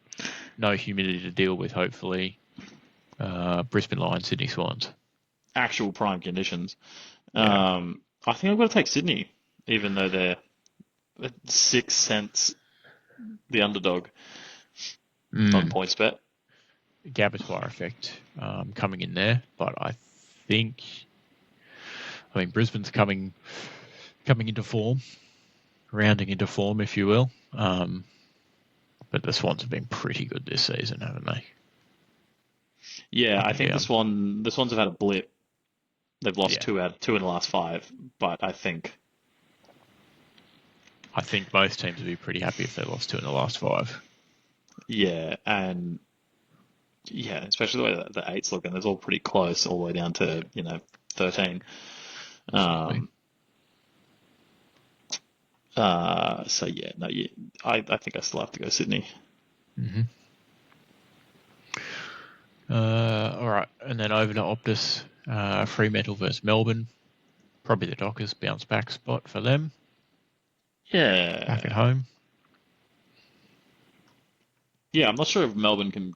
no humidity to deal with. Hopefully, Brisbane Lions, Sydney Swans. Actual prime conditions. I think I've got to take Sydney, even though they're 6 cents the underdog on points bet. Gabba's fire effect coming in there, but I mean Brisbane's coming into form, rounding into form, if you will. But the Swans have been pretty good this season, haven't they? Yeah, I think the Swans have had a blip. They've lost 2 out of 2 in the last 5, but I think most teams would be pretty happy if they lost 2 in the last 5. Yeah, and especially the way that the 8's looking, it's all pretty close, all the way down to 13. I think I still have to go Sydney. Mm-hmm. All right, and then over to Optus, Fremantle versus Melbourne. Probably the Dockers bounce back spot for them. Yeah, Back at home. Yeah, I'm not sure if Melbourne can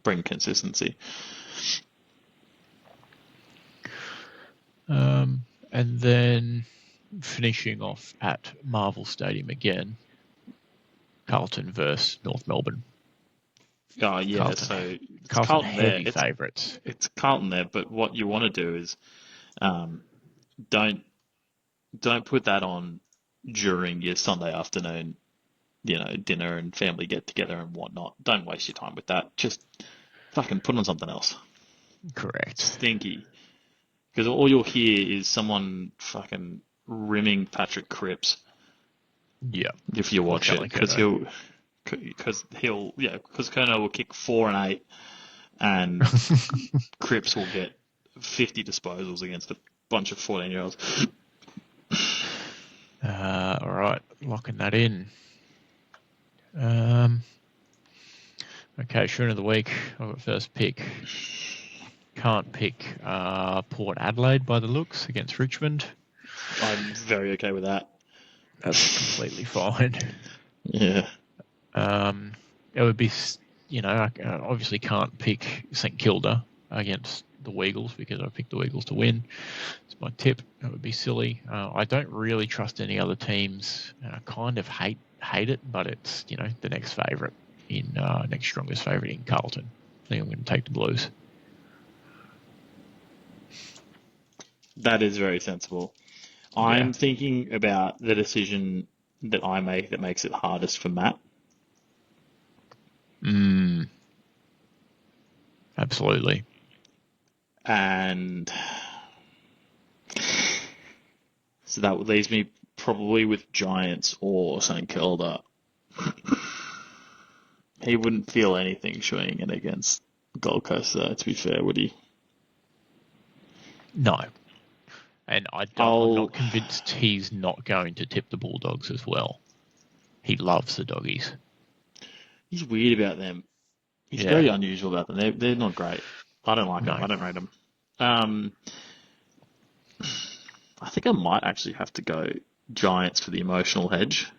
bring consistency. And then finishing off at Marvel Stadium again, Carlton versus North Melbourne. Oh yeah, Carlton. so it's Carlton there. heavy favourites. It's Carlton there, but what you want to do is don't put that on during your Sunday afternoon, dinner and family get together and whatnot. Don't waste your time with that. Just fucking put on something else. Correct. Stinky. Because all you'll hear is someone fucking rimming Patrick Cripps. Yeah. If you watch it, because Kerno will kick 4 and 8, and Cripps will get 50 disposals against a bunch of 14-year-olds. All right, locking that in. Okay, Schooner of the week. I've got first pick. Can't pick Port Adelaide by the looks against Richmond. I'm very okay with that. That's completely fine. Yeah. It would be, I obviously can't pick St Kilda against the Weagles because I picked the Weagles to win. It's my tip. That would be silly. I don't really trust any other teams. I kind of hate it, but it's the next favourite next strongest favourite in Carlton. I think I'm going to take the Blues. That is very sensible. I'm thinking about the decision that I make that makes it hardest for Matt. Absolutely. And so that leaves me probably with Giants or St Kilda. He wouldn't feel anything showing it against Gold Coast, though, to be fair, would he? No. And I'm not convinced he's not going to tip the Bulldogs as well. He loves the doggies. He's weird about them. He's very unusual about them. They're not great. I don't like them. I don't rate them. I think I might actually have to go Giants for the emotional hedge.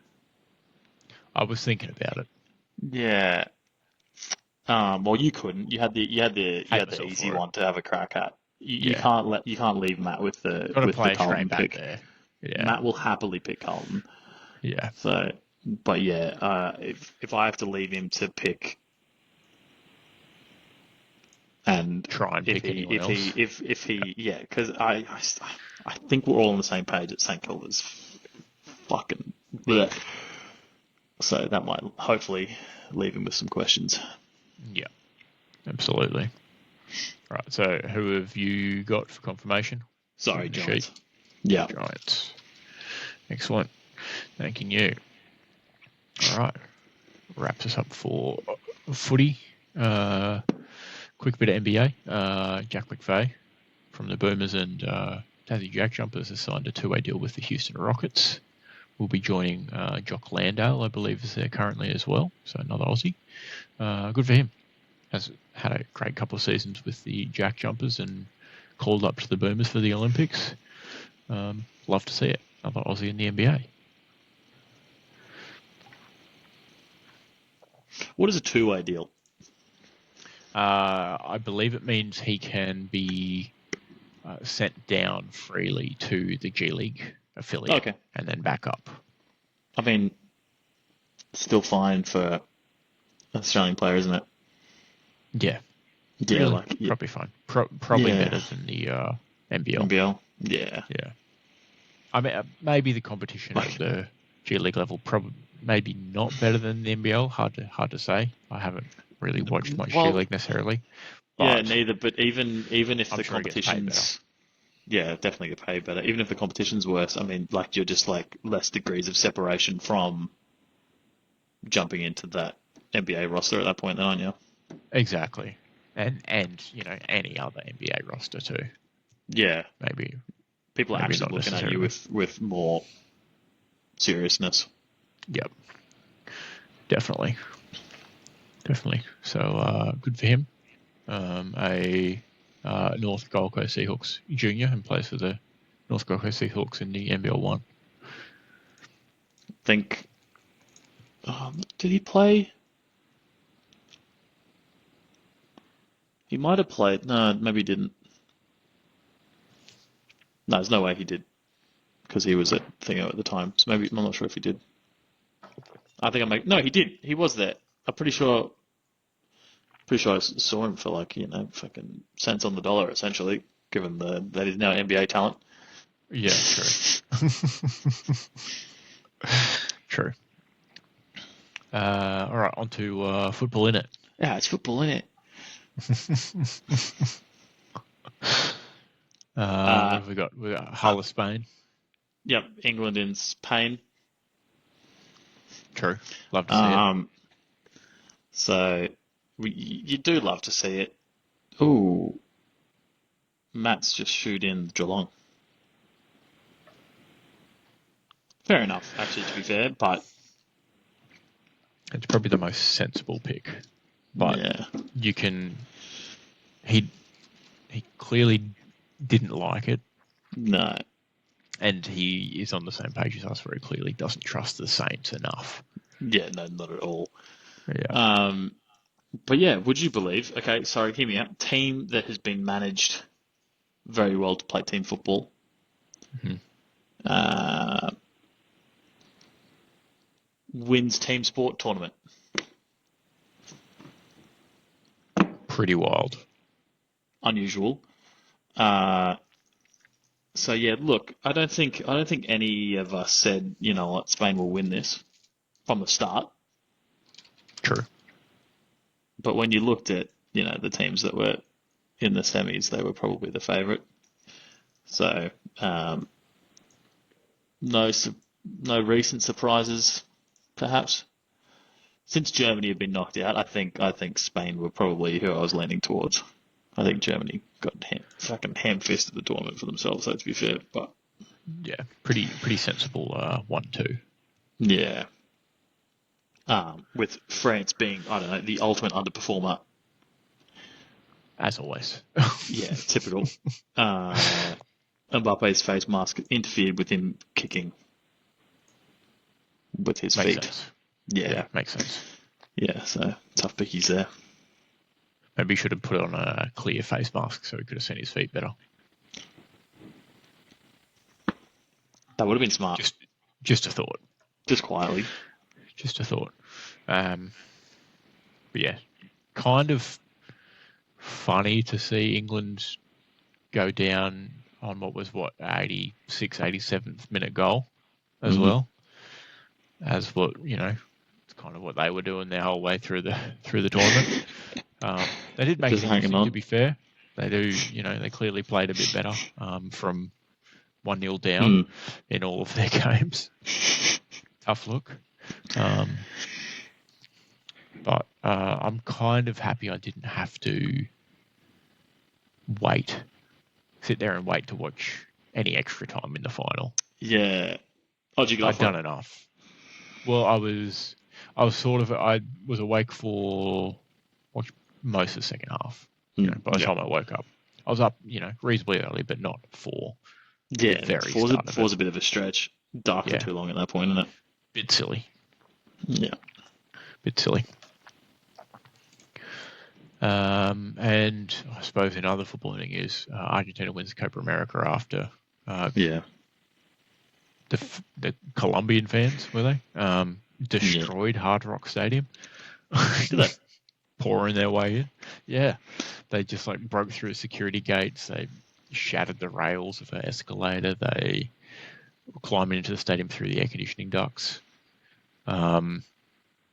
I was thinking about it. Yeah. Well, you couldn't. You had the easy one to have a crack at. You can't leave Matt with the Carlton pick. There. Yeah. Matt will happily pick Carlton. Yeah. So, but if I have to leave him to pick, and try and pick anyone else. If he because I think we're all on the same page at St Kilda's fucking. Bleh. So that might hopefully leave him with some questions. Yeah, absolutely. Right, so who have you got for confirmation? Sorry, Giants. Yeah. Giants. Excellent. Thanking you. All right. Wraps us up for footy. Quick bit of NBA. Jack McVeigh from the Boomers and Tassie Jack Jumpers has signed a two-way deal with the Houston Rockets. We'll be joining Jock Landale, I believe, is there currently as well. So another Aussie. Good for him. Has had a great couple of seasons with the Jack Jumpers and called up to the Boomers for the Olympics. Love to see it. Another Aussie in the NBA. What is a two-way deal? I believe it means he can be sent down freely to the G League affiliate and then back up. I mean, still fine for an Australian player, isn't it? Yeah. Yeah, really, probably fine. Probably better than the NBL. NBL? Yeah. Yeah. I mean, maybe the competition at the G League level, probably maybe not better than the NBL. Hard to say. I haven't really watched much G League necessarily. Yeah, neither. But even if the competition's definitely get paid better. Even if the competition's worse, I mean, like you're just like less degrees of separation from jumping into that NBA roster at that point, then, aren't you? Exactly, and any other NBA roster too. Yeah, maybe people are actually looking at you with more seriousness. Yep, definitely. So good for him. A North Gold Coast Seahawks junior and plays for the North Gold Coast Seahawks in the NBL 1. I think. Did he play? He might have played. No, maybe he didn't. No, there's no way he did, because he was at Thingo at the time. So maybe I'm not sure if he did. No, he did. He was there. I'm pretty sure I saw him for fucking cents on the dollar, essentially, given that he's now NBA talent. Yeah, true. True. All right, on to football in it. Yeah, it's football in it. What have we got? We got Hull of Spain. Yep, England in Spain. True. Love to see it. So you do love to see it. Ooh, Matt's just shoot in Geelong. Fair enough, actually, to be fair, but it's probably the most sensible pick. But you can. He clearly didn't like it. No. And he is on the same page as us very clearly. Doesn't trust the Saints enough. Yeah, no, not at all. Yeah. But yeah, would you believe? Okay, sorry, hear me out. Team that has been managed very well to play team football. Mhm. Uh, Wins team sport tournament. Pretty wild. Unusual. Uh, so yeah, look, I don't think any of us said, you know what, Spain will win this from the start. True. But when you looked at, the teams that were in the semis, they were probably the favourite. So um, no, no recent surprises, perhaps. Since Germany had been knocked out, I think Spain were probably who I was leaning towards. I think Germany got fucking ham-fisted the tournament for themselves, though, to be fair. But Yeah, pretty sensible 1-2. yeah, with France being, I don't know, the ultimate underperformer. As always. Yeah, typical. Uh, Mbappe's face mask interfered with him kicking with his Makes feet. sense. Yeah, Yeah, makes sense. yeah. So tough pickies there. Maybe he should have put on a clear face mask so he could have seen his feet better. That would have been smart. Just a thought. Just quietly. Just a thought. But yeah, kind of funny to see England go down on what was 86th, 87th minute goal as Mhm. well as what it's kind of what they were doing their whole way through the tournament. They did make Just it hanging interesting, to on. be fair. They do, they clearly played a bit better from 1-0 down in all of their games. Tough look. But I'm kind of happy I didn't have to sit there and wait to watch any extra time in the final. Yeah. How'd you go I'd for done it? enough. Well, I was I was awake for most of the second half. By the Yeah. time I woke up, I was up, reasonably early, but not for the Yeah. very Four's a, start of it. four's a bit of a stretch. Dark for Yeah, too long at that point, isn't it? bit silly, Yeah. bit silly. And I suppose in other footballing news, Argentina wins Copa America after Yeah. the Colombian fans, were they? Yeah. Destroyed Hard Rock Stadium. Did they? Pouring their way in. Yeah. They just broke through security gates. They shattered the rails of an escalator. They were climbing into the stadium through the air conditioning ducts. Yeah,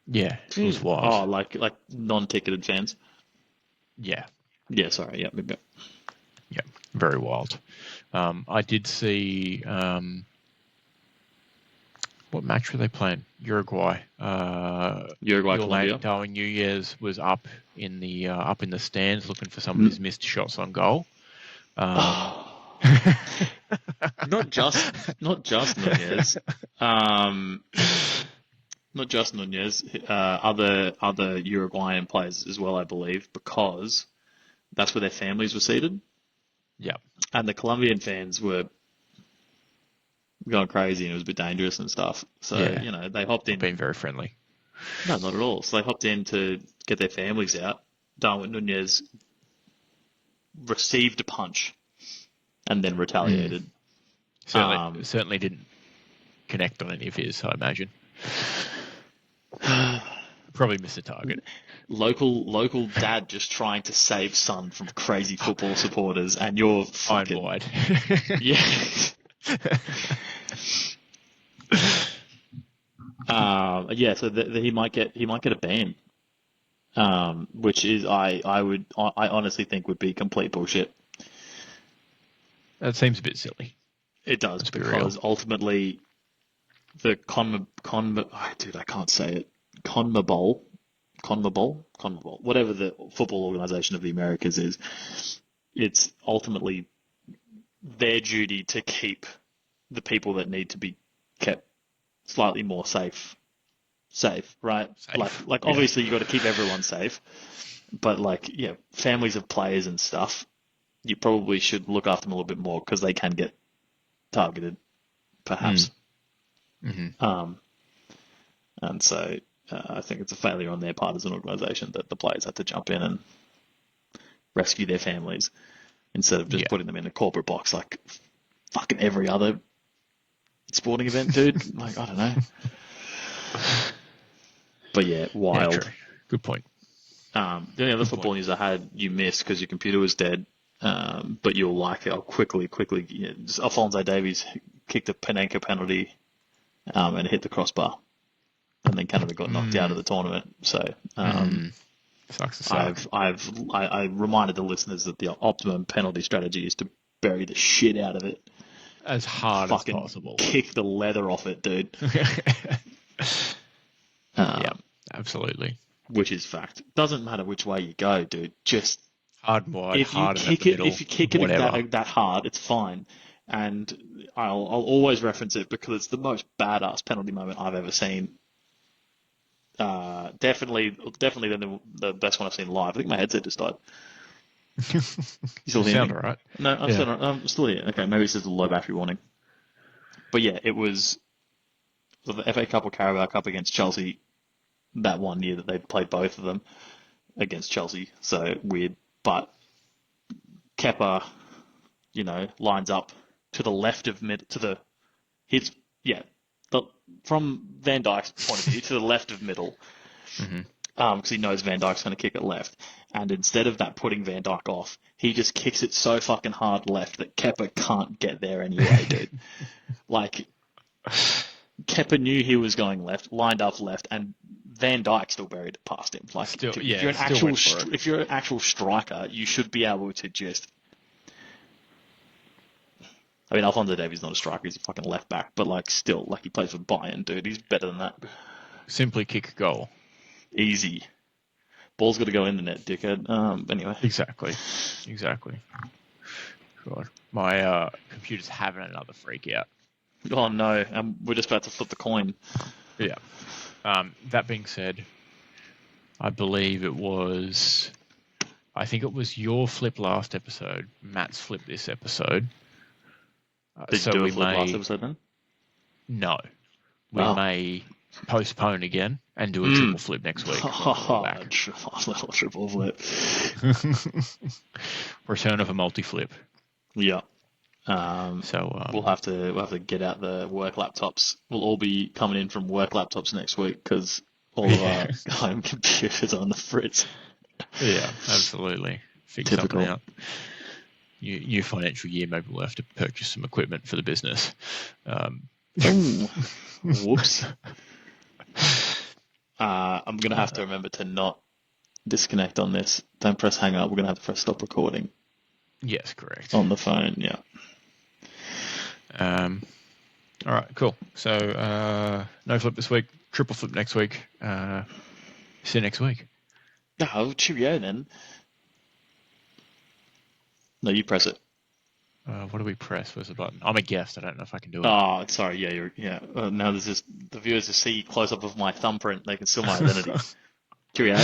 it was Jeez. wild. Oh, like non-ticketed fans. Yeah, Yeah. Sorry. Yeah. Yeah. yeah, very wild. I did see what match were they playing? Uruguay. Uruguay, Your Colombia. mate Darwin Nunez was up in the stands looking for some of his missed shots on goal. Not just Nunez. Um, Not just Nunez. Other Uruguayan players as well, I believe, because that's where their families were seated, Yeah, and the Colombian fans were going crazy and it was a bit dangerous and stuff. So, yeah, they hopped not in. being very friendly. No, not at all. So they hopped in to get their families out. Darwin Nunez received a punch and then retaliated. Certainly didn't connect on any of his, I imagine. Probably missed the target. Local dad just trying to save son from crazy football supporters, and you're Iron fucking wide. yeah. Yeah. So he might get a ban, which is I honestly think would be complete bullshit. That seems a bit silly. It does Let's be real. because ultimately the dude, I can't say it. CONMEBOL, whatever the football organization of the Americas is, it's ultimately their duty to keep the people that need to be kept slightly more safe, right? Safe. Like Yeah. obviously you got to keep everyone safe, but families of players and stuff, you probably should look after them a little bit more because they can get targeted, perhaps. Mm-hmm. Um, and so I think it's a failure on their part as an organisation that the players had to jump in and rescue their families instead of just Yeah. putting them in a corporate box like fucking every other sporting event, dude. Like, I don't know. But yeah, Yeah, wild. true. Good point. The only other football news I had you missed because your computer was dead, but you'll like it. I'll quickly. Alphonso Davies kicked a Panenka penalty and hit the crossbar, and then Canada got knocked out of the tournament. So Sucks to suck. I reminded the listeners that the optimum penalty strategy is to bury the shit out of it, As hard as fucking possible. kick the leather off it, dude. Yeah, absolutely. Which is fact. Doesn't matter which way you go, dude. Just Hard and wide, if you hard and at kick the it, middle, if you kick it whatever. that hard, it's fine. And I'll always reference it because it's the most badass penalty moment I've ever seen. Definitely the best one I've seen live. I think my headset just died. You still hear Sound me? alright? No, I'm still here. Okay, maybe it's just a low battery warning. But yeah, it was the FA Cup or Carabao Cup against Chelsea that one year that they played both of them against Chelsea. So weird. But Kepa, lines up to the left of from Van Dijk's point of view to the left of middle, because he knows Van Dijk's going to kick it left. And instead of that putting Van Dijk off, he just kicks it so fucking hard left that Kepa can't get there anyway, dude. Like, Kepa knew he was going left, lined up left, and Van Dijk still buried it past him. Like, Still- if yeah, you're an still actual went for it. if you're an actual striker, you should be able to just. I mean, Alphonso Davies is not a striker; he's a fucking left back. But like, still, like he plays for Bayern, dude. He's better than that. Simply kick a goal. Easy. Ball's got to go in the net, dickhead. Anyway, Exactly. God. My computer's having another freak out. oh no, we're just about to flip the coin. Yeah. That being said, I think it was your flip last episode, Matt's flip this episode. Did you do a flip last episode then? No. We Oh. may postpone again and do a triple flip next week. Back. Little triple flip. Return of a multi-flip. Yeah. So We'll have to get out the work laptops. We'll all be coming in from work laptops next week because all of our home computers are on the fritz. yeah, absolutely. Figure Typical. something out. New financial year, maybe we'll have to purchase some equipment for the business. Ooh. Whoops. I'm going to have to remember to not disconnect on this. Don't press hang up. We're going to have to press stop recording Yes, correct. on the phone. Yeah. All right, cool. So no flip this week, triple flip next week. See you next week. Oh, cheerio then. No, you press it. What do we press? Where's the button? I'm a guest. I don't know if I can do it. Oh, sorry. Yeah, now there's just the viewers to see close up of my thumbprint. They can steal my identity. Cheerio.